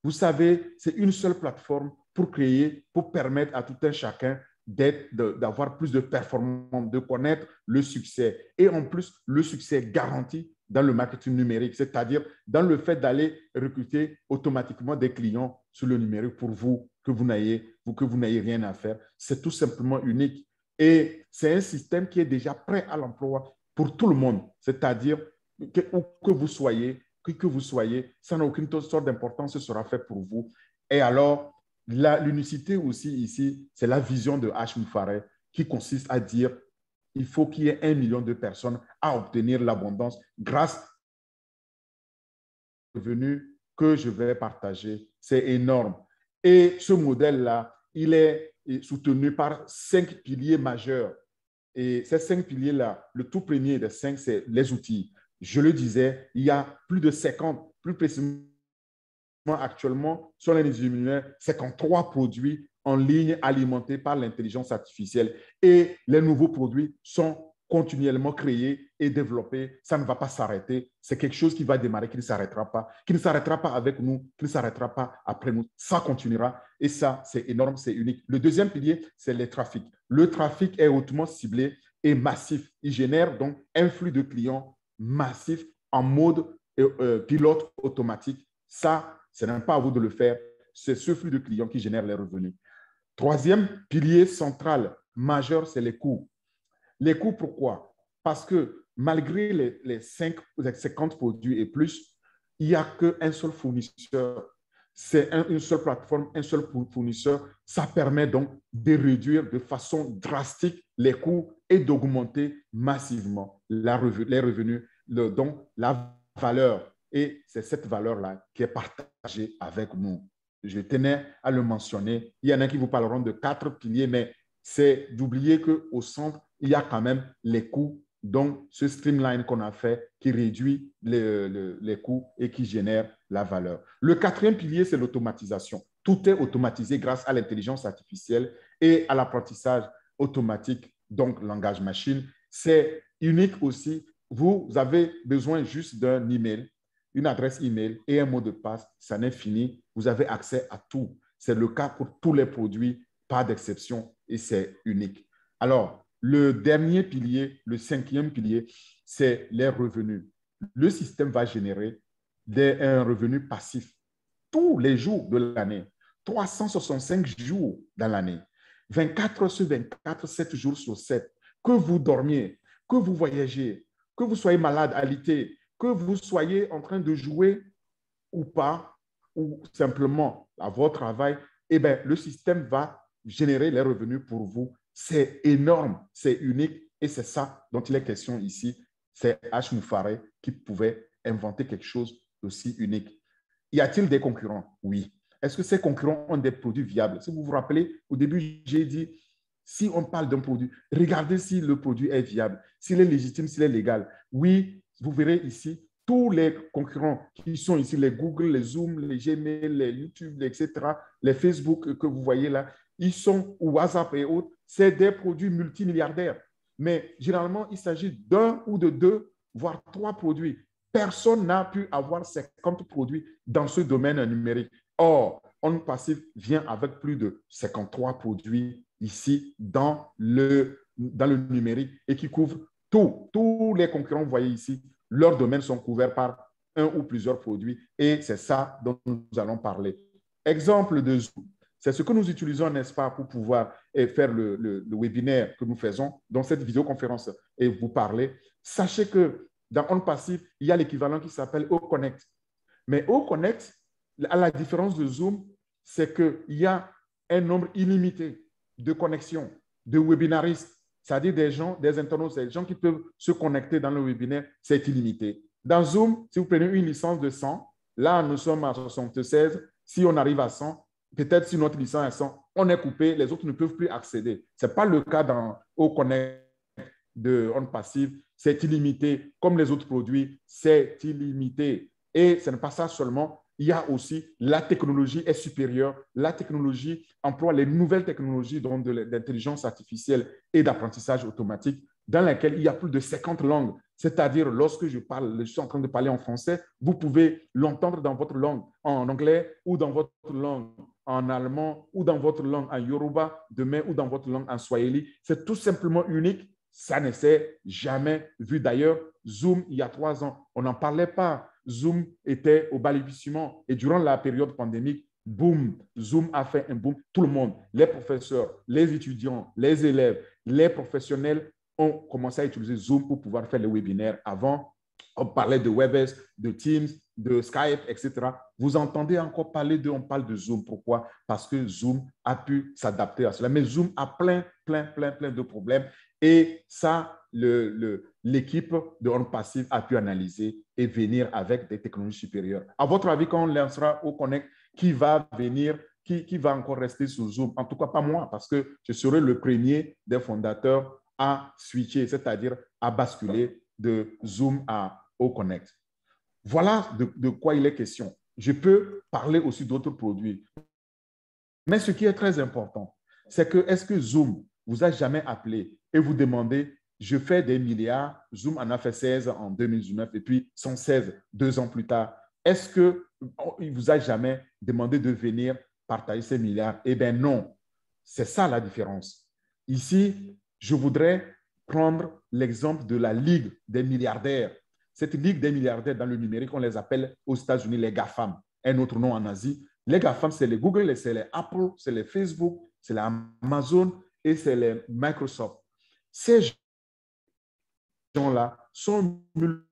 Vous savez, c'est une seule plateforme pour créer, pour permettre à tout un chacun d'avoir plus de performance, de connaître le succès. Et en plus, le succès garanti dans le marketing numérique, c'est-à-dire dans le fait d'aller recruter automatiquement des clients sur le numérique pour vous, que vous n'ayez rien à faire. C'est tout simplement unique. Et c'est un système qui est déjà prêt à l'emploi pour tout le monde, c'est-à-dire où que vous soyez, que vous soyez, ça n'a aucune sorte d'importance, ce sera fait pour vous. Et alors, l'unicité aussi ici, c'est la vision de H. Moufaré qui consiste à dire il faut qu'il y ait 1 million de personnes à obtenir l'abondance grâce aux revenus que je vais partager. C'est énorme. Et ce modèle-là, il est soutenu par 5 piliers majeurs. Et ces 5 piliers-là, le tout premier des 5, c'est les outils. Je le disais, il y a plus de 50, plus précisément actuellement, sur les illuminaires, 53 produits en ligne alimentés par l'intelligence artificielle. Et les nouveaux produits sont continuellement créés et développés. Ça ne va pas s'arrêter. C'est quelque chose qui va démarrer, qui ne s'arrêtera pas avec nous, qui ne s'arrêtera pas après nous. Ça continuera. Et ça, c'est énorme, c'est unique. Le deuxième pilier, c'est les trafics. Le trafic est hautement ciblé et massif. Il génère donc un flux de clients massif en mode pilote automatique. Ça, ce n'est pas à vous de le faire. C'est ce flux de clients qui génère les revenus. Troisième pilier central majeur, c'est les coûts. Les coûts, pourquoi? Parce que malgré les 50 produits et plus, il n'y a qu'un seul fournisseur. C'est une seule plateforme, un seul fournisseur. Ça permet donc de réduire de façon drastique les coûts et d'augmenter massivement les revenus, donc la valeur. Et c'est cette valeur-là qui est partagée avec nous. Je tenais à le mentionner. Il y en a qui vous parleront de 4 piliers, mais c'est d'oublier qu'au centre, il y a quand même les coûts, donc ce streamline qu'on a fait qui réduit les coûts et qui génère la valeur. Le quatrième pilier, c'est l'automatisation. Tout est automatisé grâce à l'intelligence artificielle et à l'apprentissage automatique, donc langage machine. C'est unique aussi. Vous avez besoin juste d'un email, une adresse email et un mot de passe. Ça n'est fini. Vous avez accès à tout. C'est le cas pour tous les produits, pas d'exception, et c'est unique. Alors, le dernier pilier, le cinquième pilier, c'est les revenus. Le système va générer un revenu passif tous les jours de l'année, 365 jours dans l'année, 24 heures sur 24, 7 jours sur 7. Que vous dormiez, que vous voyagez, que vous soyez malade, alité, que vous soyez en train de jouer ou pas, ou simplement à votre travail, eh bien, le système va générer les revenus pour vous. C'est énorme, c'est unique et c'est ça dont il est question ici. C'est H. Moufaré qui pouvait inventer quelque chose d'aussi unique. Y a-t-il des concurrents? Oui. Est-ce que ces concurrents ont des produits viables? Si vous vous rappelez, au début, j'ai dit, si on parle d'un produit, regardez si le produit est viable, s'il est légitime, s'il est légal. Oui, vous verrez ici, tous les concurrents qui sont ici, les Google, les Zoom, les Gmail, les YouTube, etc., les Facebook que vous voyez là, ils sont, ou WhatsApp et autres, c'est des produits multimilliardaires. Mais généralement, il s'agit d'un ou de deux, voire trois produits. Personne n'a pu avoir 50 produits dans ce domaine numérique. Or, On Passive vient avec plus de 53 produits ici dans le numérique et qui couvre tout. Tous les concurrents, vous voyez ici, leurs domaines sont couverts par un ou plusieurs produits et c'est ça dont nous allons parler. Exemple de Zoom. C'est ce que nous utilisons, n'est-ce pas, pour pouvoir faire le webinaire que nous faisons dans cette vidéoconférence et vous parler. Sachez que dans On Passive, il y a l'équivalent qui s'appelle OConnect. Mais OConnect, à la différence de Zoom, c'est qu'il y a un nombre illimité de connexions, de webinaristes, c'est-à-dire des gens, des internautes, des gens qui peuvent se connecter dans le webinaire, c'est illimité. Dans Zoom, si vous prenez une licence de 100, là, nous sommes à 76. Si on arrive à 100, peut-être si notre licence est 100, on est coupé, les autres ne peuvent plus accéder. Ce n'est pas le cas dans OConnect de On Passive, c'est illimité. Comme les autres produits, c'est illimité. Et ce n'est pas ça seulement, il y a aussi la technologie est supérieure. La technologie emploie les nouvelles technologies d'intelligence artificielle et d'apprentissage automatique dans lesquelles il y a plus de 50 langues. C'est-à-dire, lorsque je suis en train de parler en français, vous pouvez l'entendre dans votre langue en anglais ou dans votre langue en allemand ou dans votre langue en yoruba, demain ou dans votre langue en swahili. C'est tout simplement unique. Ça ne s'est jamais vu. D'ailleurs, Zoom, il y a 3 ans, on n'en parlait pas. Zoom était au balbutiement. Et durant la période pandémique, boum, Zoom a fait un boom. Tout le monde, les professeurs, les étudiants, les élèves, les professionnels ont commencé à utiliser Zoom pour pouvoir faire les webinaires. Avant, on parlait de WebEx, de Teams, de Skype, etc. Vous entendez encore parler on parle de Zoom. Pourquoi? Parce que Zoom a pu s'adapter à cela. Mais Zoom a plein de problèmes. Et ça, l'équipe de On Passive a pu analyser et venir avec des technologies supérieures. À votre avis, quand on lancera au Connect, qui va venir, qui va encore rester sous Zoom? En tout cas, pas moi, parce que je serai le premier des fondateurs à switcher, c'est-à-dire à basculer de Zoom au Connect. Voilà de quoi il est question. Je peux parler aussi d'autres produits. Mais ce qui est très important, c'est que est-ce que Zoom vous a jamais appelé et vous demandez, je fais des milliards, Zoom en a fait 16 en 2019 et puis 116 2 ans plus tard. Est-ce qu'il vous a jamais demandé de venir partager ces milliards? Eh bien non, c'est ça la différence. Ici, je voudrais prendre l'exemple de la Ligue des milliardaires. Cette Ligue des milliardaires dans le numérique, on les appelle aux États-Unis les GAFAM, un autre nom en Asie. Les GAFAM, c'est les Google, c'est les Apple, c'est les Facebook, c'est les Amazon et c'est les Microsoft. Ces gens-là sont multipliés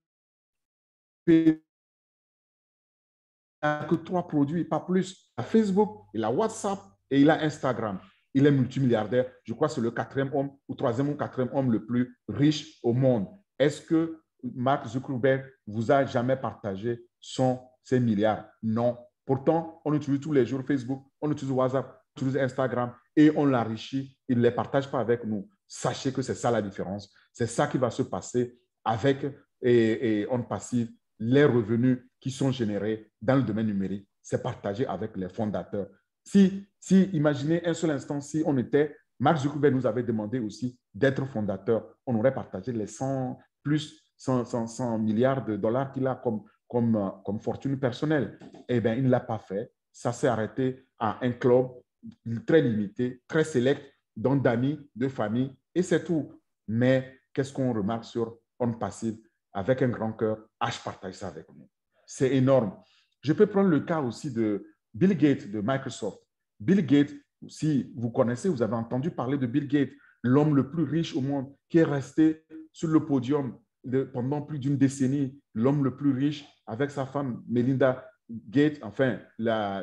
que 3 produits, pas plus. Il a Facebook, il a WhatsApp et il a Instagram. Il est multimilliardaire. Je crois que c'est le 4e homme ou 3e ou 4e homme le plus riche au monde. Est-ce que Mark Zuckerberg vous a jamais partagé ses milliards? Non. Pourtant, on utilise tous les jours Facebook, on utilise WhatsApp, on utilise Instagram et on l'enrichit. Il ne les partage pas avec nous. Sachez que c'est ça la différence. C'est ça qui va se passer avec On Passive. Les revenus qui sont générés dans le domaine numérique, c'est partagé avec les fondateurs. Si imaginez un seul instant, si on était, Mark Zuckerberg nous avait demandé aussi d'être fondateur, on aurait partagé les 100 milliards de dollars qu'il a comme fortune personnelle. Eh bien, il ne l'a pas fait. Ça s'est arrêté à un club très limité, très sélect, donc d'amis, de famille, et c'est tout. Mais qu'est-ce qu'on remarque sur On Passive? Avec un grand cœur, je partage ça avec nous. C'est énorme. Je peux prendre le cas aussi de Bill Gates de Microsoft. Bill Gates, si vous connaissez, vous avez entendu parler de Bill Gates, l'homme le plus riche au monde, qui est resté sur le podium pendant plus d'une décennie, l'homme le plus riche avec sa femme Melinda Gates, enfin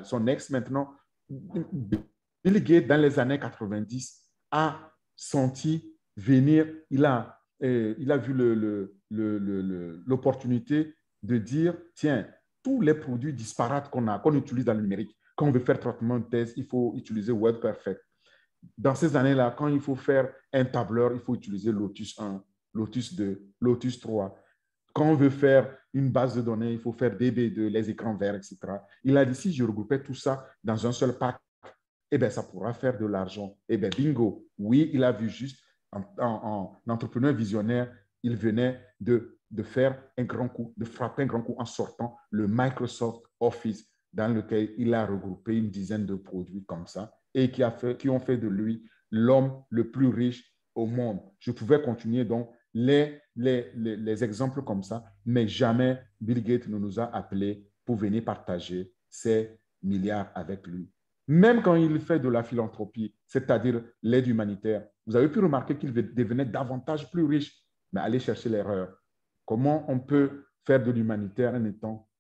son ex maintenant. Bill Gates, dans les années 90, a senti venir, il a vu l'opportunité de dire, tiens, tous les produits disparates qu'on utilise dans le numérique, Quand on veut faire traitement de thèse, il faut utiliser WordPerfect. Dans ces années-là, quand il faut faire un tableur, il faut utiliser Lotus 1, Lotus 2, Lotus 3. Quand on veut faire une base de données, il faut faire DB2, les écrans verts, etc. Il a dit, si je regroupais tout ça dans un seul pack, eh bien, ça pourra faire de l'argent. Eh bien, bingo. Oui, il a vu juste en entrepreneur visionnaire, il venait de faire un grand coup, de frapper un grand coup en sortant le Microsoft Office, dans lequel il a regroupé une dizaine de produits comme ça et qui ont fait de lui l'homme le plus riche au monde. Je pouvais continuer donc les exemples comme ça, mais jamais Bill Gates ne nous a appelés pour venir partager ses milliards avec lui. Même quand il fait de la philanthropie, c'est-à-dire l'aide humanitaire, vous avez pu remarquer qu'il devenait davantage plus riche, mais allez chercher l'erreur. Comment on peut faire de l'humanitaire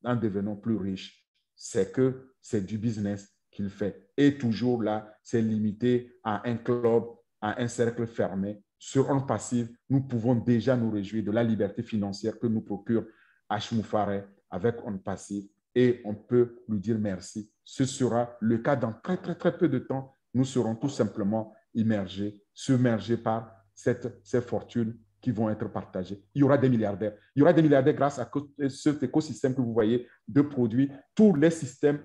en devenant plus riche? C'est que c'est du business qu'il fait. Et toujours là, c'est limité à un club, à un cercle fermé. Sur un passif, nous pouvons déjà nous réjouir de la liberté financière que nous procure Ashmoufaré avec un passif et on peut lui dire merci. Ce sera le cas dans très, très, très peu de temps. Nous serons tout simplement immergés, submergés par ces fortunes qui vont être partagées. Il y aura des milliardaires. Il y aura des milliardaires grâce à cet écosystème que vous voyez de produits. Tous les systèmes,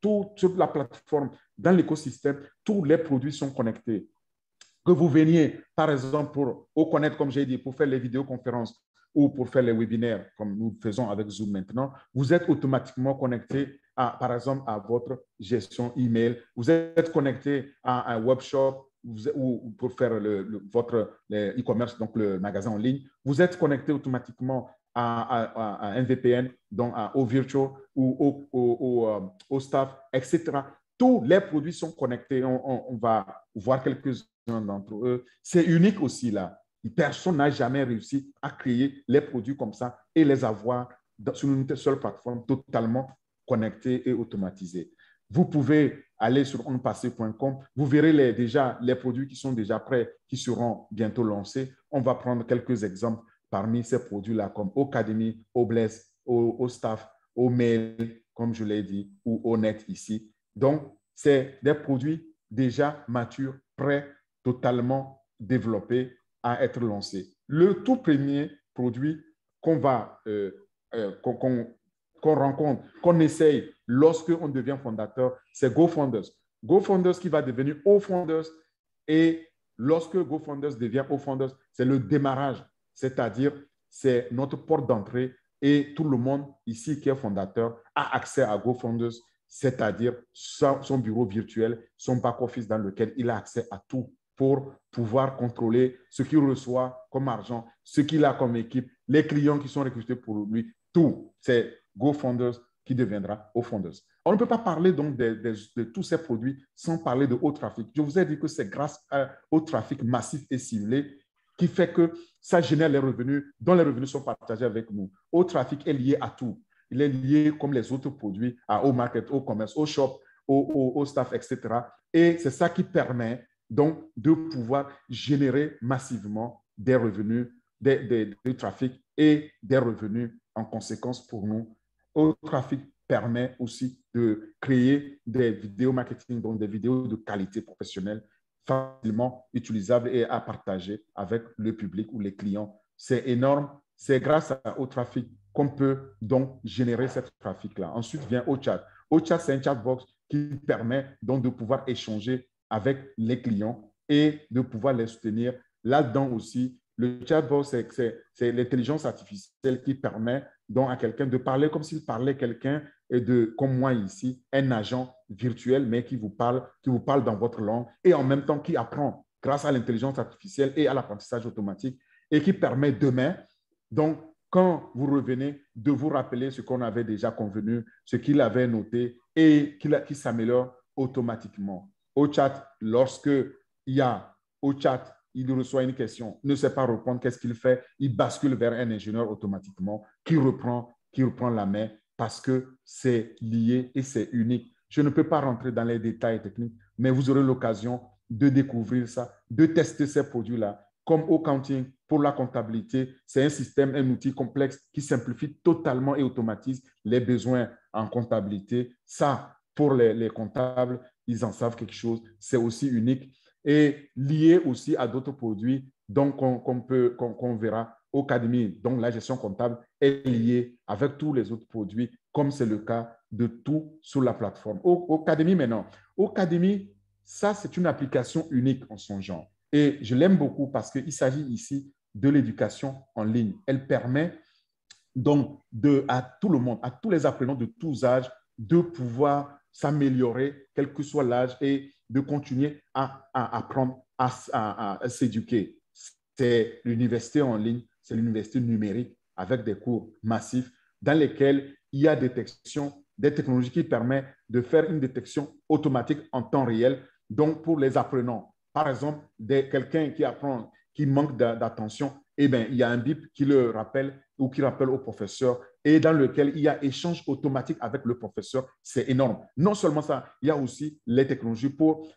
toute la plateforme, dans l'écosystème, tous les produits sont connectés. Que vous veniez, par exemple, pour Oconnect, comme j'ai dit, pour faire les vidéoconférences ou pour faire les webinaires, comme nous faisons avec Zoom maintenant, vous êtes automatiquement connecté, par exemple, à votre gestion email. Vous êtes connecté à un webshop ou pour faire votre e-commerce, donc le magasin en ligne. Vous êtes connecté automatiquement à un VPN, donc au virtual ou au staff, etc. Tous les produits sont connectés. On va voir quelques-uns d'entre eux. C'est unique aussi là. Personne n'a jamais réussi à créer les produits comme ça et les avoir sur une seule plateforme totalement connectée et automatisée. Vous pouvez aller sur onpassé.com. Vous verrez déjà les produits qui sont déjà prêts, qui seront bientôt lancés. On va prendre quelques exemples parmi ces produits-là, comme Ocademy, Obless, au staff, au mail, comme je l'ai dit, ou au net ici. Donc, c'est des produits déjà matures, prêts, totalement développés à être lancés. Le tout premier produit qu'on rencontre, qu'on essaye lorsque on devient fondateur, c'est GoFounders. GoFounders qui va devenir OFounders et lorsque GoFounders devient OFounders, c'est le démarrage, c'est-à-dire c'est notre porte d'entrée et tout le monde ici qui est fondateur a accès à GoFounders, c'est-à-dire son bureau virtuel, son back-office dans lequel il a accès à tout pour pouvoir contrôler ce qu'il reçoit comme argent, ce qu'il a comme équipe, les clients qui sont recrutés pour lui, tout. C'est GoFounders qui deviendra OFounders. On ne peut pas parler donc de tous ces produits sans parler de haut trafic. Je vous ai dit que c'est grâce au trafic massif et ciblé qui fait que ça génère les revenus, dont les revenus sont partagés avec nous. Haut trafic est lié à tout. Il est lié, comme les autres produits, au market, au commerce, au shop, au staff, etc. Et c'est ça qui permet donc de pouvoir générer massivement des revenus, du trafic et des revenus en conséquence pour nous. Au trafic permet aussi de créer des vidéos marketing, donc des vidéos de qualité professionnelle facilement utilisables et à partager avec le public ou les clients. C'est énorme. C'est grâce au trafic qu'on peut donc générer ce trafic-là. Ensuite vient OChat. OChat, c'est un chatbox qui permet donc de pouvoir échanger avec les clients et de pouvoir les soutenir. Là-dedans aussi, le chatbot, c'est l'intelligence artificielle qui permet donc à quelqu'un de parler comme s'il parlait quelqu'un comme moi ici, un agent virtuel, mais qui vous parle dans votre langue et en même temps qui apprend grâce à l'intelligence artificielle et à l'apprentissage automatique et qui permet demain, donc quand vous revenez, de vous rappeler ce qu'on avait déjà convenu, ce qu'il avait noté et qui s'améliore automatiquement. Au chat, lorsque il y a au chat, il reçoit une question, ne sait pas répondre, qu'est-ce qu'il fait? Il bascule vers un ingénieur automatiquement qui reprend la main parce que c'est lié et c'est unique. Je ne peux pas rentrer dans les détails techniques, mais vous aurez l'occasion de découvrir ça, de tester ces produits-là. Comme Accounting pour la comptabilité, c'est un système, un outil complexe qui simplifie totalement et automatise les besoins en comptabilité. Ça, pour les comptables, ils en savent quelque chose. C'est aussi unique et lié aussi à d'autres produits donc qu'on verra au Cademy. Donc, la gestion comptable est liée avec tous les autres produits, comme c'est le cas de tout sur la plateforme. Au Cademy maintenant, au Cademy, ça, c'est une application unique en son genre. Et je l'aime beaucoup parce qu'il s'agit ici de l'éducation en ligne. Elle permet donc à tout le monde, à tous les apprenants de tous âges, de pouvoir s'améliorer, quel que soit l'âge, et de continuer à apprendre, à s'éduquer. C'est l'université en ligne, c'est l'université numérique avec des cours massifs dans lesquels il y a des technologies qui permettent de faire une détection automatique en temps réel. Donc, pour les apprenants, par exemple, quelqu'un qui apprend, qui manque d'attention, eh bien, il y a un bip qui le rappelle ou qui rappelle au professeur et dans lequel il y a échange automatique avec le professeur. C'est énorme. Non seulement ça, il y a aussi les technologies pour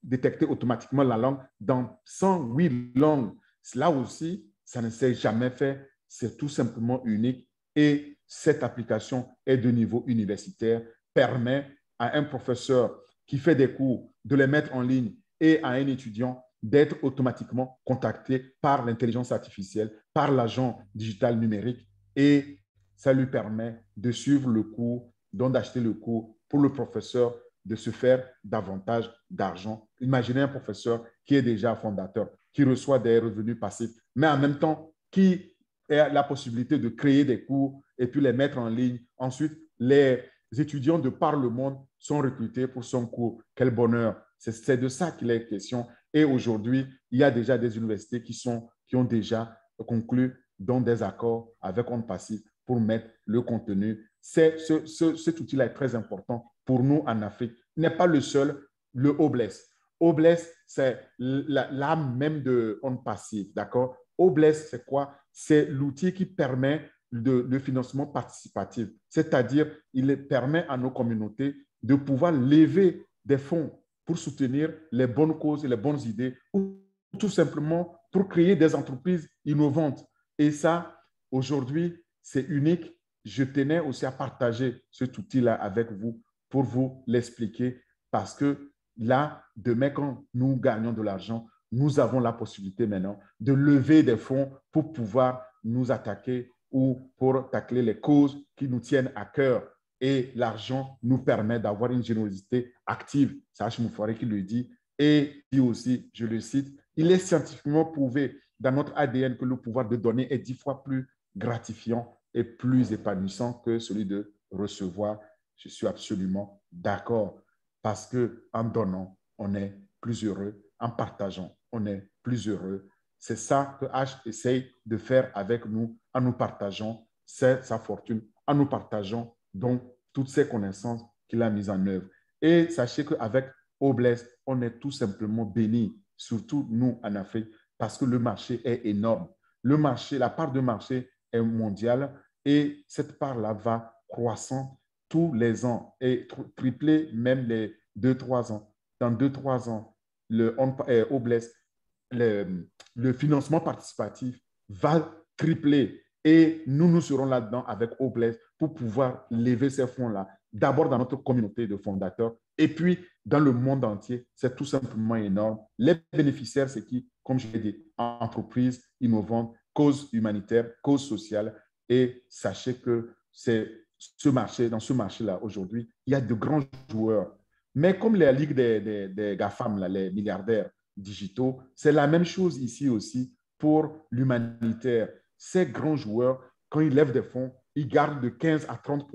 détecter automatiquement la langue dans 108 langues. Là aussi, ça ne s'est jamais fait. C'est tout simplement unique. Et cette application est de niveau universitaire, permet à un professeur qui fait des cours de les mettre en ligne et à un étudiant d'être automatiquement contacté par l'intelligence artificielle, par l'agent digital numérique et ça lui permet de suivre le cours, donc d'acheter le cours pour le professeur, de se faire davantage d'argent. Imaginez un professeur qui est déjà fondateur, qui reçoit des revenus passifs, mais en même temps qui a la possibilité de créer des cours et puis les mettre en ligne. Ensuite, les étudiants de par le monde sont recrutés pour son cours. Quel bonheur! C'est de ça qu'il est question. Et aujourd'hui, il y a déjà des universités qui ont déjà conclu dans des accords avec OnPassive pour mettre le contenu. Cet outil-là est très important pour nous en Afrique. Il n'est pas le seul, le Obless. Obless, c'est l'âme même de OnPassive, d'accord? Obless, c'est quoi? C'est l'outil qui permet le financement participatif, c'est-à-dire il permet à nos communautés de pouvoir lever des fonds pour soutenir les bonnes causes et les bonnes idées ou tout simplement pour créer des entreprises innovantes. Et ça, aujourd'hui, c'est unique. Je tenais aussi à partager cet outil-là avec vous pour vous l'expliquer parce que là, demain, quand nous gagnons de l'argent, nous avons la possibilité maintenant de lever des fonds pour pouvoir nous attaquer ou pour tacler les causes qui nous tiennent à cœur. Et l'argent nous permet d'avoir une générosité active. C'est H. Moufaré qui le dit. Et dit aussi, je le cite, il est scientifiquement prouvé dans notre ADN que le pouvoir de donner est 10 fois plus gratifiant et plus épanouissant que celui de recevoir. Je suis absolument d'accord parce qu'en donnant, on est plus heureux. En partageant, on est plus heureux. C'est ça que H essaye de faire avec nous en nous partageant sa fortune, en nous partageant donc toutes ces connaissances qu'il a mises en œuvre. Et sachez qu'avec Obless, on est tout simplement béni, surtout nous en Afrique, parce que le marché est énorme. Le marché, la part de marché est mondiale et cette part-là va croissant tous les ans et tripler même les 2-3 ans. Dans 2-3 ans, Obless, le financement participatif va tripler et nous serons là-dedans avec Obless pour pouvoir lever ces fonds-là, d'abord dans notre communauté de fondateurs et puis dans le monde entier. C'est tout simplement énorme. Les bénéficiaires, c'est qui? Comme je l'ai dit, entreprises innovantes, causes humanitaires, causes sociales. Et sachez que dans ce marché-là, aujourd'hui, il y a de grands joueurs. Mais comme la Ligue des GAFAM, là, les milliardaires digitaux, c'est la même chose ici aussi pour l'humanitaire. Ces grands joueurs, quand ils lèvent des fonds, ils gardent de 15 à 30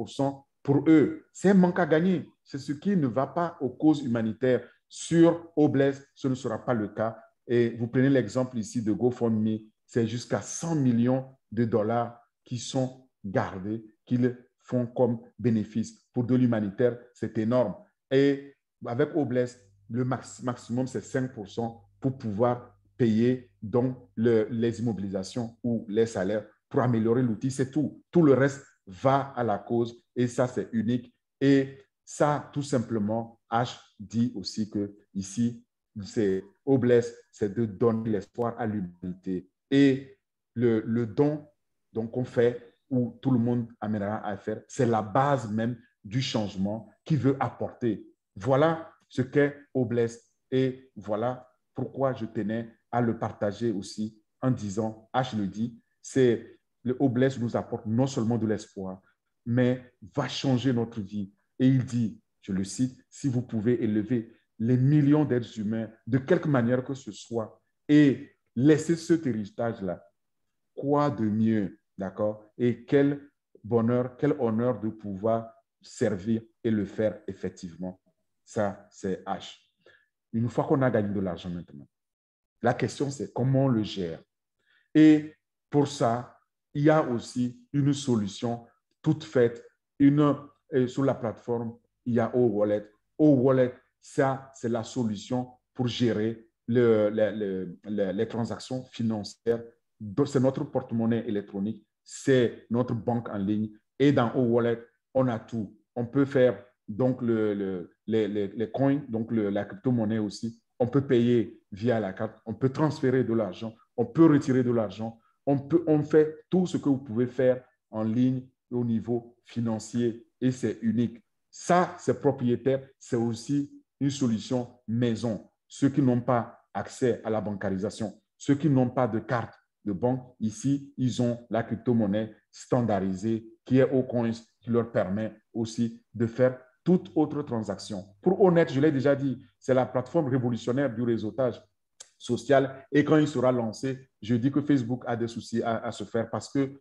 pour eux. C'est un manque à gagner. C'est ce qui ne va pas aux causes humanitaires. Sur Obless, ce ne sera pas le cas. Et vous prenez l'exemple ici de GoFundMe, c'est jusqu'à 100 millions de dollars qui sont gardés, qu'ils font comme bénéfice. Pour de l'humanitaire, c'est énorme. Et avec Obless, le maximum, c'est 5% pour pouvoir payer donc les immobilisations ou les salaires pour améliorer l'outil. C'est tout. Tout le reste va à la cause et ça, c'est unique. Et ça, tout simplement, H dit aussi que ici, c'est Obless, c'est de donner l'espoir à l'humanité. Et le don qu'on fait, où tout le monde amènera à faire, c'est la base même du changement, qui veut apporter. Voilà ce qu'est Oblès et voilà pourquoi je tenais à le partager aussi en disant, H le dit, c'est le Oblès nous apporte non seulement de l'espoir, mais va changer notre vie. Et il dit, je le cite, si vous pouvez élever les millions d'êtres humains de quelque manière que ce soit et laisser cet héritage-là, quoi de mieux, d'accord? Et quel bonheur, quel honneur de pouvoir servir et le faire effectivement. Ça, c'est H. Une fois qu'on a gagné de l'argent maintenant, la question, c'est comment on le gère. Et pour ça, il y a aussi une solution toute faite. Sur la plateforme, il y a O-Wallet. O-Wallet, ça, c'est la solution pour gérer les transactions financières. C'est notre porte-monnaie électronique, c'est notre banque en ligne. Et dans O-Wallet, on a tout. On peut faire donc les coins, donc la crypto-monnaie aussi. On peut payer via la carte, on peut transférer de l'argent, on peut retirer de l'argent, on fait tout ce que vous pouvez faire en ligne au niveau financier et c'est unique. Ça, c'est propriétaire, c'est aussi une solution maison. Ceux qui n'ont pas accès à la bancarisation, ceux qui n'ont pas de carte de banque, ici, ils ont la crypto-monnaie standardisée qui est Ocoins, qui leur permet aussi de faire toute autre transaction. Pour Honnête, je l'ai déjà dit, c'est la plateforme révolutionnaire du réseautage social. Et quand il sera lancé, je dis que Facebook a des soucis à se faire parce que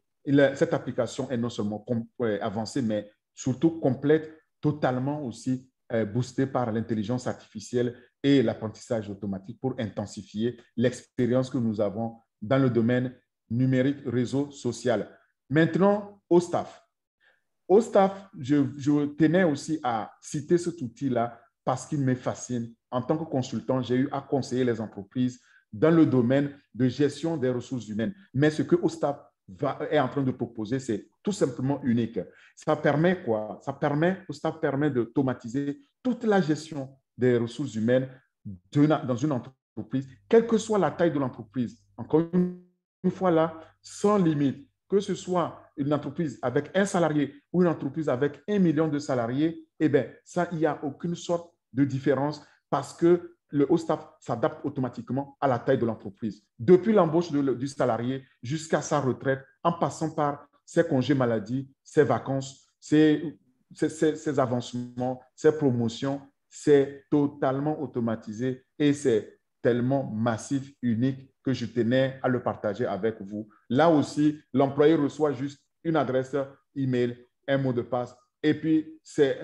cette application est non seulement avancée, mais surtout complète, totalement aussi boostée par l'intelligence artificielle et l'apprentissage automatique pour intensifier l'expérience que nous avons dans le domaine numérique, réseau social. Maintenant, au staff. Au staff, je tenais aussi à citer cet outil-là parce qu'il me fascine. En tant que consultant, j'ai eu à conseiller les entreprises dans le domaine de gestion des ressources humaines. Mais ce que OSTAF est en train de proposer, c'est tout simplement unique. Ça permet quoi? OSTAF permet d'automatiser toute la gestion des ressources humaines dans une entreprise, quelle que soit la taille de l'entreprise. Encore une fois là, sans limite, que ce soit une entreprise avec un salarié ou une entreprise avec 1 million de salariés, eh bien, ça, il n'y a aucune sorte de différence parce que le haut staff s'adapte automatiquement à la taille de l'entreprise. Depuis l'embauche du salarié jusqu'à sa retraite, en passant par ses congés maladie, ses vacances, ses avancements, ses promotions, c'est totalement automatisé et c'est tellement massif, unique que je tenais à le partager avec vous. Là aussi, l'employé reçoit juste une adresse email, un mot de passe, et puis c'est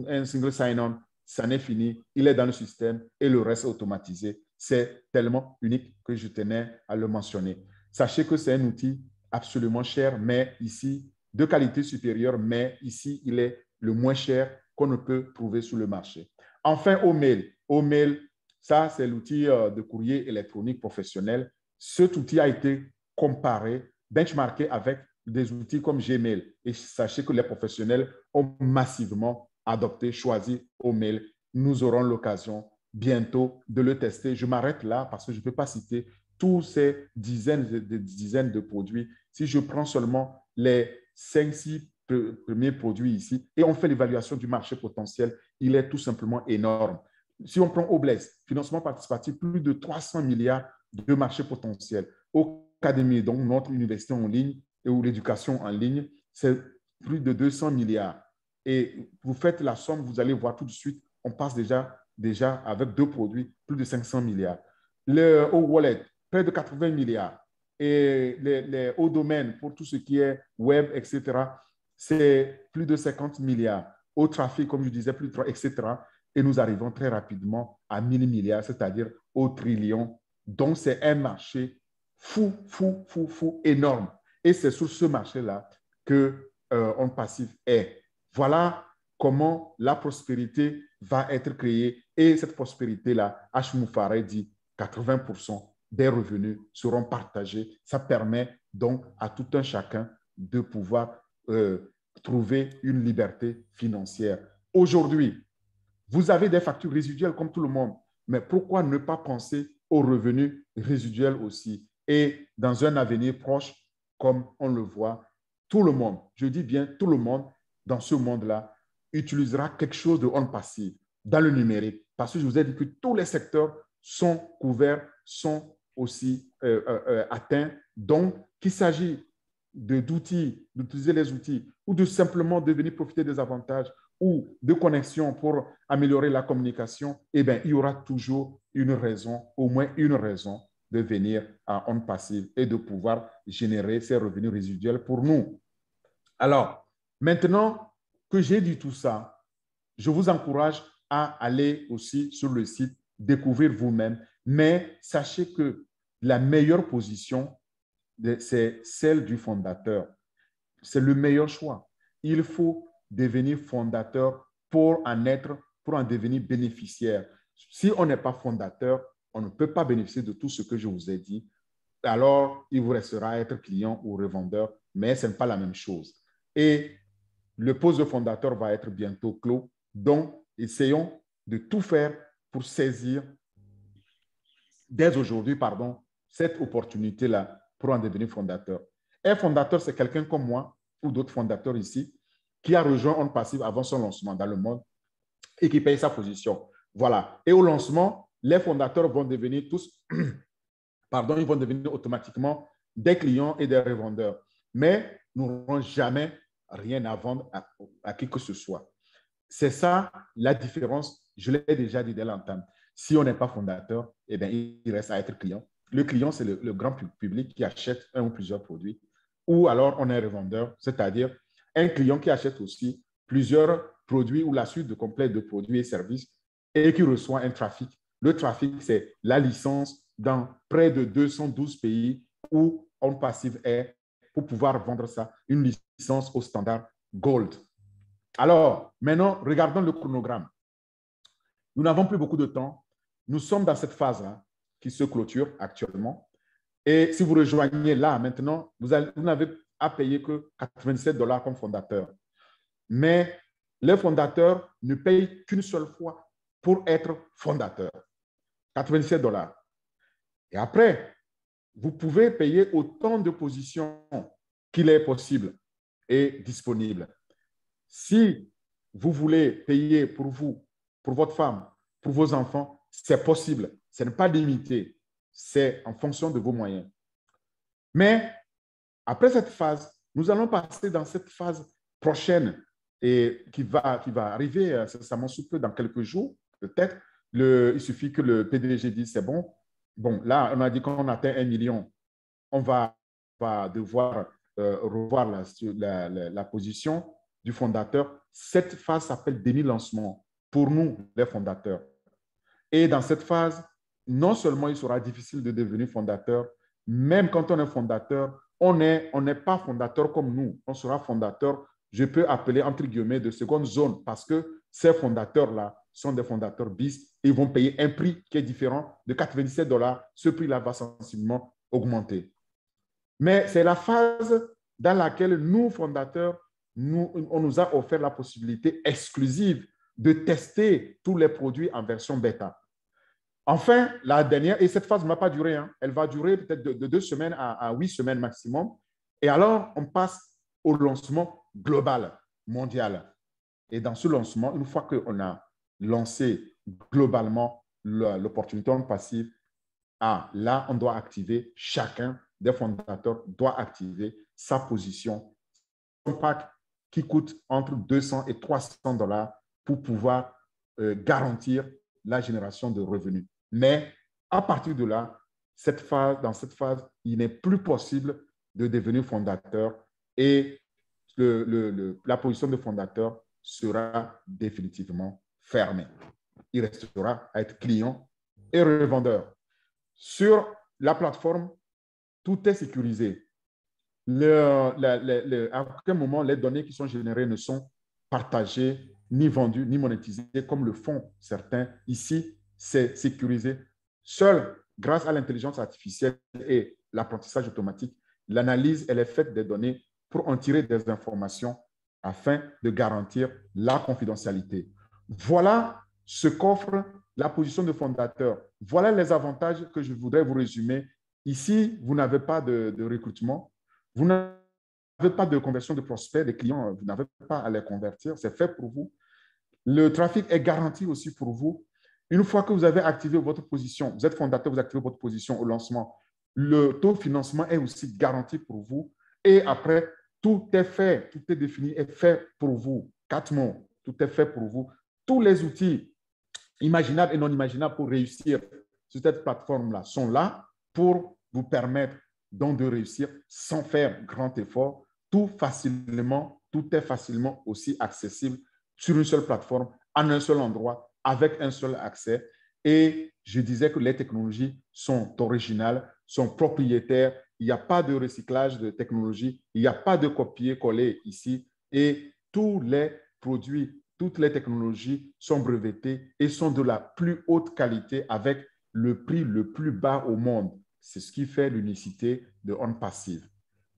un single sign-on. Ça n'est fini, il est dans le système et le reste est automatisé. C'est tellement unique que je tenais à le mentionner. Sachez que c'est un outil absolument cher, mais ici, de qualité supérieure, mais ici, il est le moins cher qu'on ne peut trouver sur le marché. Enfin, Omail, ça, c'est l'outil de courrier électronique professionnel. Cet outil a été comparé, benchmarké avec des outils comme Gmail. Et sachez que les professionnels ont massivement adopté, choisi Omail. Nous aurons l'occasion bientôt de le tester. Je m'arrête là parce que je ne peux pas citer tous ces dizaines de produits. Si je prends seulement les 5-6 premiers produits ici et on fait l'évaluation du marché potentiel, il est tout simplement énorme. Si on prend Oblès, financement participatif, plus de 300 milliards de marché potentiel. Académie, donc notre université en ligne et ou l'éducation en ligne, c'est plus de 200 milliards. Et vous faites la somme, vous allez voir tout de suite, on passe déjà avec 2 produits, plus de 500 milliards. Le O-Wallet, près de 80 milliards. Et les hauts domaines, pour tout ce qui est web, etc., c'est plus de 50 milliards. Au trafic, comme je disais, plus de 3, etc. Et nous arrivons très rapidement à 1000 milliards, c'est-à-dire au trillion. Donc, c'est un marché fou, énorme. Et c'est sur ce marché-là que On Passif est. Voilà comment la prospérité va être créée. Et cette prospérité-là, H. Moufaré dit 80% des revenus seront partagés. Ça permet donc à tout un chacun de pouvoir trouver une liberté financière. Aujourd'hui, vous avez des factures résiduelles comme tout le monde, mais pourquoi ne pas penser aux revenus résiduels aussi? Et dans un avenir proche, comme on le voit, tout le monde, je dis bien tout le monde, dans ce monde-là, utilisera quelque chose de on-passive dans le numérique. Parce que je vous ai dit que tous les secteurs sont couverts, sont aussi atteints. Donc, qu'il s'agit d'outils, d'utiliser les outils ou de simplement de venir profiter des avantages ou de connexion pour améliorer la communication, eh bien, il y aura toujours une raison, au moins une raison, de venir à on passive et de pouvoir générer ces revenus résiduels pour nous. Alors, maintenant que j'ai dit tout ça, je vous encourage à aller aussi sur le site, découvrir vous-même, mais sachez que la meilleure position, c'est celle du fondateur. C'est le meilleur choix. Il faut devenir fondateur pour en devenir bénéficiaire. Si on n'est pas fondateur, on ne peut pas bénéficier de tout ce que je vous ai dit. Alors, il vous restera à être client ou revendeur, mais ce n'est pas la même chose. Et le poste de fondateur va être bientôt clos. Donc, essayons de tout faire pour saisir dès aujourd'hui, cette opportunité-là pour en devenir fondateur. Un fondateur, c'est quelqu'un comme moi ou d'autres fondateurs ici qui a rejoint On Passive avant son lancement dans le monde et qui paye sa position. Voilà. Et au lancement, les fondateurs vont devenir tous, ils vont devenir automatiquement des clients et des revendeurs. Mais nous n'aurons jamais rien à vendre à qui que ce soit. C'est ça la différence. Je l'ai déjà dit dès l'entame. Si on n'est pas fondateur, eh bien, il reste à être client. Le client, c'est le grand public qui achète un ou plusieurs produits. Ou alors, on est revendeur, c'est-à-dire un client qui achète aussi plusieurs produits ou la suite complète de produits et services et qui reçoit un trafic. Le trafic, c'est la licence dans près de 212 pays où On Passive est pour pouvoir vendre ça, une licence au standard Gold. Alors, maintenant, regardons le chronogramme. Nous n'avons plus beaucoup de temps. Nous sommes dans cette phase-là qui se clôture actuellement. Et si vous rejoignez là, maintenant, vous n'avez à payer que 87 $ comme fondateur. Mais les fondateurs ne payent qu'une seule fois pour être fondateur. 87 $. Et après, vous pouvez payer autant de positions qu'il est possible et disponible. Si vous voulez payer pour vous, pour votre femme, pour vos enfants, c'est possible. Ce n'est pas limité. C'est en fonction de vos moyens. Mais après cette phase, nous allons passer dans cette phase prochaine et qui va arriver incessamment sous peu, dans quelques jours, peut-être. Il suffit que le PDG dise c'est bon. Bon, là, on a dit qu'on atteint 1 million. On va devoir revoir la position du fondateur. Cette phase s'appelle déni-lancement pour nous, les fondateurs. Et dans cette phase, non seulement il sera difficile de devenir fondateur, même quand on est fondateur, on n'est pas fondateur comme nous. On sera fondateur, je peux appeler entre guillemets de seconde zone parce que ces fondateurs-là sont des fondateurs bis et ils vont payer un prix qui est différent de 97 $. Ce prix-là va sensiblement augmenter. Mais c'est la phase dans laquelle nous, fondateurs, on nous a offert la possibilité exclusive de tester tous les produits en version bêta. Enfin, la dernière, et cette phase ne va pas durer, elle va durer peut-être de 2 semaines à 8 semaines maximum. Et alors, on passe au lancement global, mondial. Et dans ce lancement, une fois qu'on a lancé globalement l'opportunité en passive, là, on doit activer, chacun des fondateurs doit activer sa position. Un pack qui coûte entre 200 et 300 $ pour pouvoir garantir la génération de revenus. Mais à partir de là, dans cette phase, il n'est plus possible de devenir fondateur et la position de fondateur sera définitivement fermée. Il restera à être client et revendeur. Sur la plateforme, tout est sécurisé. À aucun moment, les données qui sont générées ne sont partagées, ni vendues, ni monétisées, comme le font certains. Ici, c'est sécurisé. Seul, grâce à l'intelligence artificielle et l'apprentissage automatique, l'analyse et les faits des données pour en tirer des informations afin de garantir la confidentialité. Voilà ce qu'offre la position de fondateur. Voilà les avantages que je voudrais vous résumer. Ici, vous n'avez pas de recrutement, vous n'avez pas de conversion de prospects, des clients, vous n'avez pas à les convertir, c'est fait pour vous. Le trafic est garanti aussi pour vous. Une fois que vous avez activé votre position, vous êtes fondateur, vous activez votre position au lancement, le taux de financement est aussi garanti pour vous. Et après, tout est fait, tout est défini, est fait pour vous. 4 mots, tout est fait pour vous. Tous les outils imaginables et non imaginables pour réussir sur cette plateforme-là sont là pour vous permettre donc de réussir sans faire grand effort. Tout est facilement aussi accessible sur une seule plateforme, en un seul endroit, avec un seul accès. Et je disais que les technologies sont originales, sont propriétaires. Il n'y a pas de recyclage de technologie, il n'y a pas de copier-coller ici. Et tous les produits, toutes les technologies sont brevetées et sont de la plus haute qualité avec le prix le plus bas au monde. C'est ce qui fait l'unicité de OnPassive.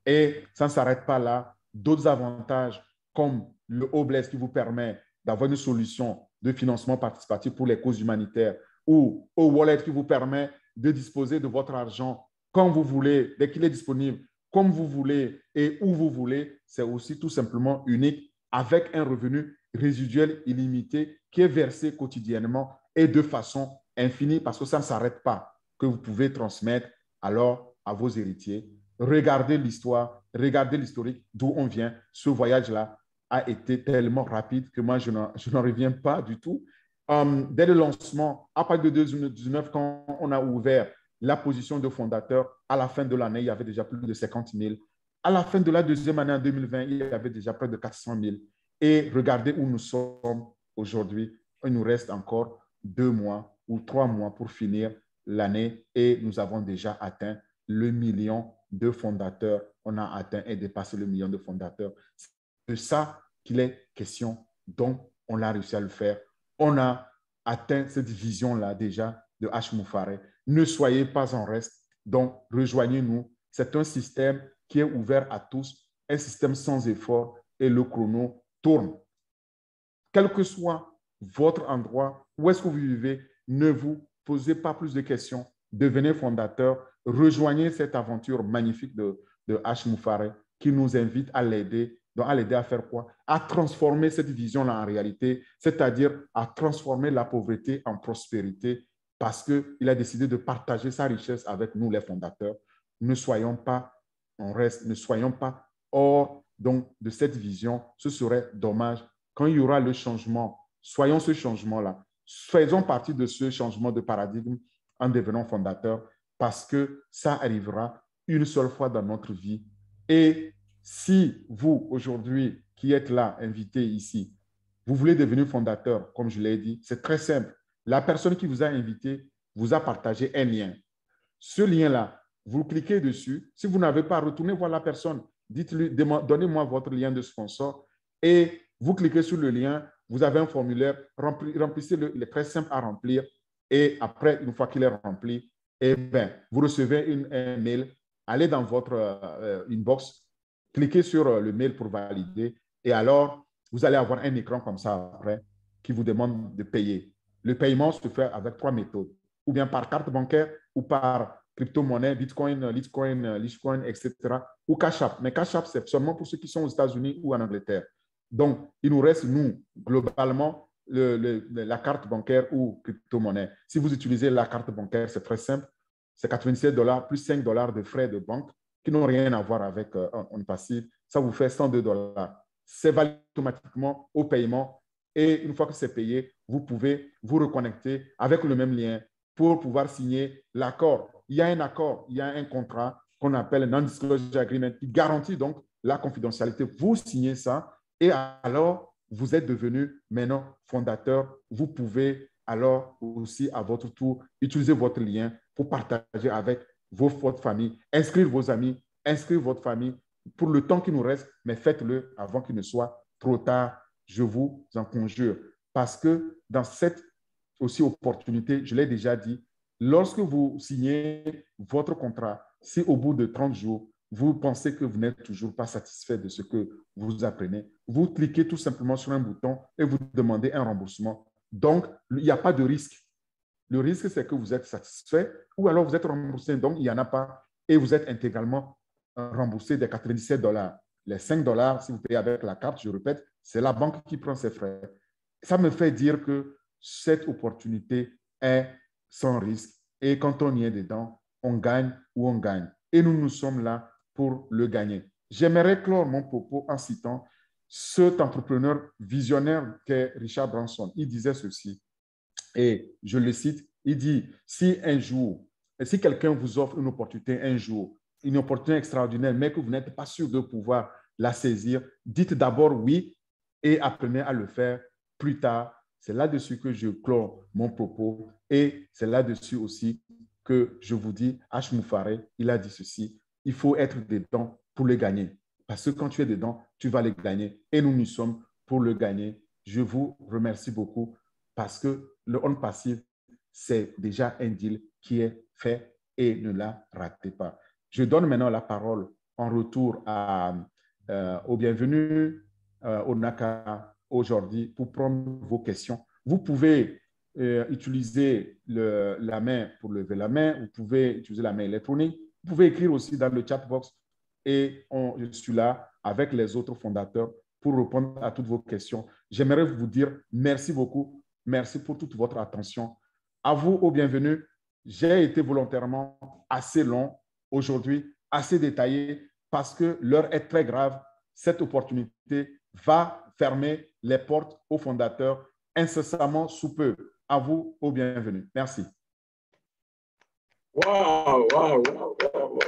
Et ça ne s'arrête pas là. D'autres avantages comme le Obless qui vous permet d'avoir une solution de financement participatif pour les causes humanitaires ou au Wallet qui vous permet de disposer de votre argent quand vous voulez, dès qu'il est disponible, comme vous voulez et où vous voulez, c'est aussi tout simplement unique avec un revenu résiduel illimité qui est versé quotidiennement et de façon infinie parce que ça ne s'arrête pas, que vous pouvez transmettre alors à vos héritiers. Regardez l'histoire, regardez l'historique d'où on vient. Ce voyage-là a été tellement rapide que moi, je n'en reviens pas du tout. Dès le lancement, à partir de 2019, quand on a ouvert la position de fondateur, à la fin de l'année, il y avait déjà plus de 50 000. À la fin de la deuxième année, en 2020, il y avait déjà près de 400 000. Et regardez où nous sommes aujourd'hui. Il nous reste encore 2 mois ou 3 mois pour finir l'année et nous avons déjà atteint le million de fondateurs. On a atteint et dépassé le million de fondateurs. C'est de ça qu'il est question. Donc, on a réussi à le faire. On a atteint cette vision-là déjà de H. Moufaré. Ne soyez pas en reste. Donc, rejoignez-nous. C'est un système qui est ouvert à tous, un système sans effort et le chrono tourne. Quel que soit votre endroit, où est-ce que vous vivez, ne vous posez pas plus de questions. Devenez fondateur. Rejoignez cette aventure magnifique de H. Moufaré qui nous invite à l'aider. Donc, à l'aider à faire quoi? À transformer cette vision-là en réalité, c'est-à-dire à transformer la pauvreté en prospérité parce qu'il a décidé de partager sa richesse avec nous, les fondateurs. Ne soyons pas en reste, ne soyons pas hors donc, de cette vision. Ce serait dommage. Quand il y aura le changement, soyons ce changement-là. Faisons partie de ce changement de paradigme en devenant fondateur parce que ça arrivera une seule fois dans notre vie. Et si vous, aujourd'hui, qui êtes là, invité ici, vous voulez devenir fondateur, comme je l'ai dit, c'est très simple. La personne qui vous a invité vous a partagé un lien. Ce lien-là, vous cliquez dessus. Si vous n'avez pas, retournez voir la personne. Dites-lui, donnez-moi votre lien de sponsor et vous cliquez sur le lien. Vous avez un formulaire, remplissez-le, il est très simple à remplir. Et après, une fois qu'il est rempli, eh bien, vous recevez un mail. Allez dans votre inbox, cliquez sur le mail pour valider. Et alors, vous allez avoir un écran comme ça après qui vous demande de payer. Le paiement se fait avec 3 méthodes, ou bien par carte bancaire ou par crypto-monnaie, Bitcoin, Litecoin, etc. ou Cash App. Mais Cash App, c'est seulement pour ceux qui sont aux États-Unis ou en Angleterre. Donc, il nous reste, nous, globalement, la carte bancaire ou crypto-monnaie. Si vous utilisez la carte bancaire, c'est très simple. C'est 97 $ plus 5 $ de frais de banque qui n'ont rien à voir avec OnPassive. Ça vous fait 102 $. C'est validé automatiquement au paiement. Et une fois que c'est payé, vous pouvez vous reconnecter avec le même lien pour pouvoir signer l'accord. Il y a un accord, il y a un contrat qu'on appelle un Non-Disclosure Agreement qui garantit donc la confidentialité. Vous signez ça et alors vous êtes devenu maintenant fondateur. Vous pouvez alors aussi à votre tour utiliser votre lien pour partager avec votre famille, inscrire vos amis, inscrire votre famille pour le temps qui nous reste, mais faites-le avant qu'il ne soit trop tard. Je vous en conjure. Parce que dans cette aussi opportunité, je l'ai déjà dit, lorsque vous signez votre contrat, si au bout de 30 jours, vous pensez que vous n'êtes toujours pas satisfait de ce que vous apprenez, vous cliquez tout simplement sur un bouton et vous demandez un remboursement. Donc, il n'y a pas de risque. Le risque, c'est que vous êtes satisfait ou alors vous êtes remboursé. Donc, il n'y en a pas et vous êtes intégralement remboursé des 97 $. Les 5 $, si vous payez avec la carte, je répète, c'est la banque qui prend ses frais. ça me fait dire que cette opportunité est sans risque. Et quand on y est dedans, on gagne ou on gagne. Et nous sommes là pour le gagner. J'aimerais clore mon propos en citant cet entrepreneur visionnaire qu'est Richard Branson. Il disait ceci, et je le cite, il dit, si un jour, si quelqu'un vous offre une opportunité un jour, une opportunité extraordinaire, mais que vous n'êtes pas sûr de pouvoir la saisir, dites d'abord oui et apprenez à le faire plus tard. C'est là-dessus que je clore mon propos et c'est là-dessus aussi que je vous dis, H. Moufaré, il a dit ceci, il faut être dedans pour le gagner. Parce que quand tu es dedans, tu vas le gagner et nous y sommes pour le gagner. Je vous remercie beaucoup parce que le on passif, c'est déjà un deal qui est fait et ne la ratez pas. Je donne maintenant la parole en retour au bienvenu, au Naka aujourd'hui pour prendre vos questions. Vous pouvez utiliser la main pour lever la main, vous pouvez utiliser la main électronique, vous pouvez écrire aussi dans le chat box et je suis là avec les autres fondateurs pour répondre à toutes vos questions. J'aimerais vous dire merci beaucoup. Merci pour toute votre attention. À vous, au bienvenu. J'ai été volontairement assez long aujourd'hui, assez détaillé, parce que l'heure est très grave. Cette opportunité va fermer les portes aux fondateurs incessamment sous peu. À vous, au bienvenu. Merci. Wow, wow, wow, wow.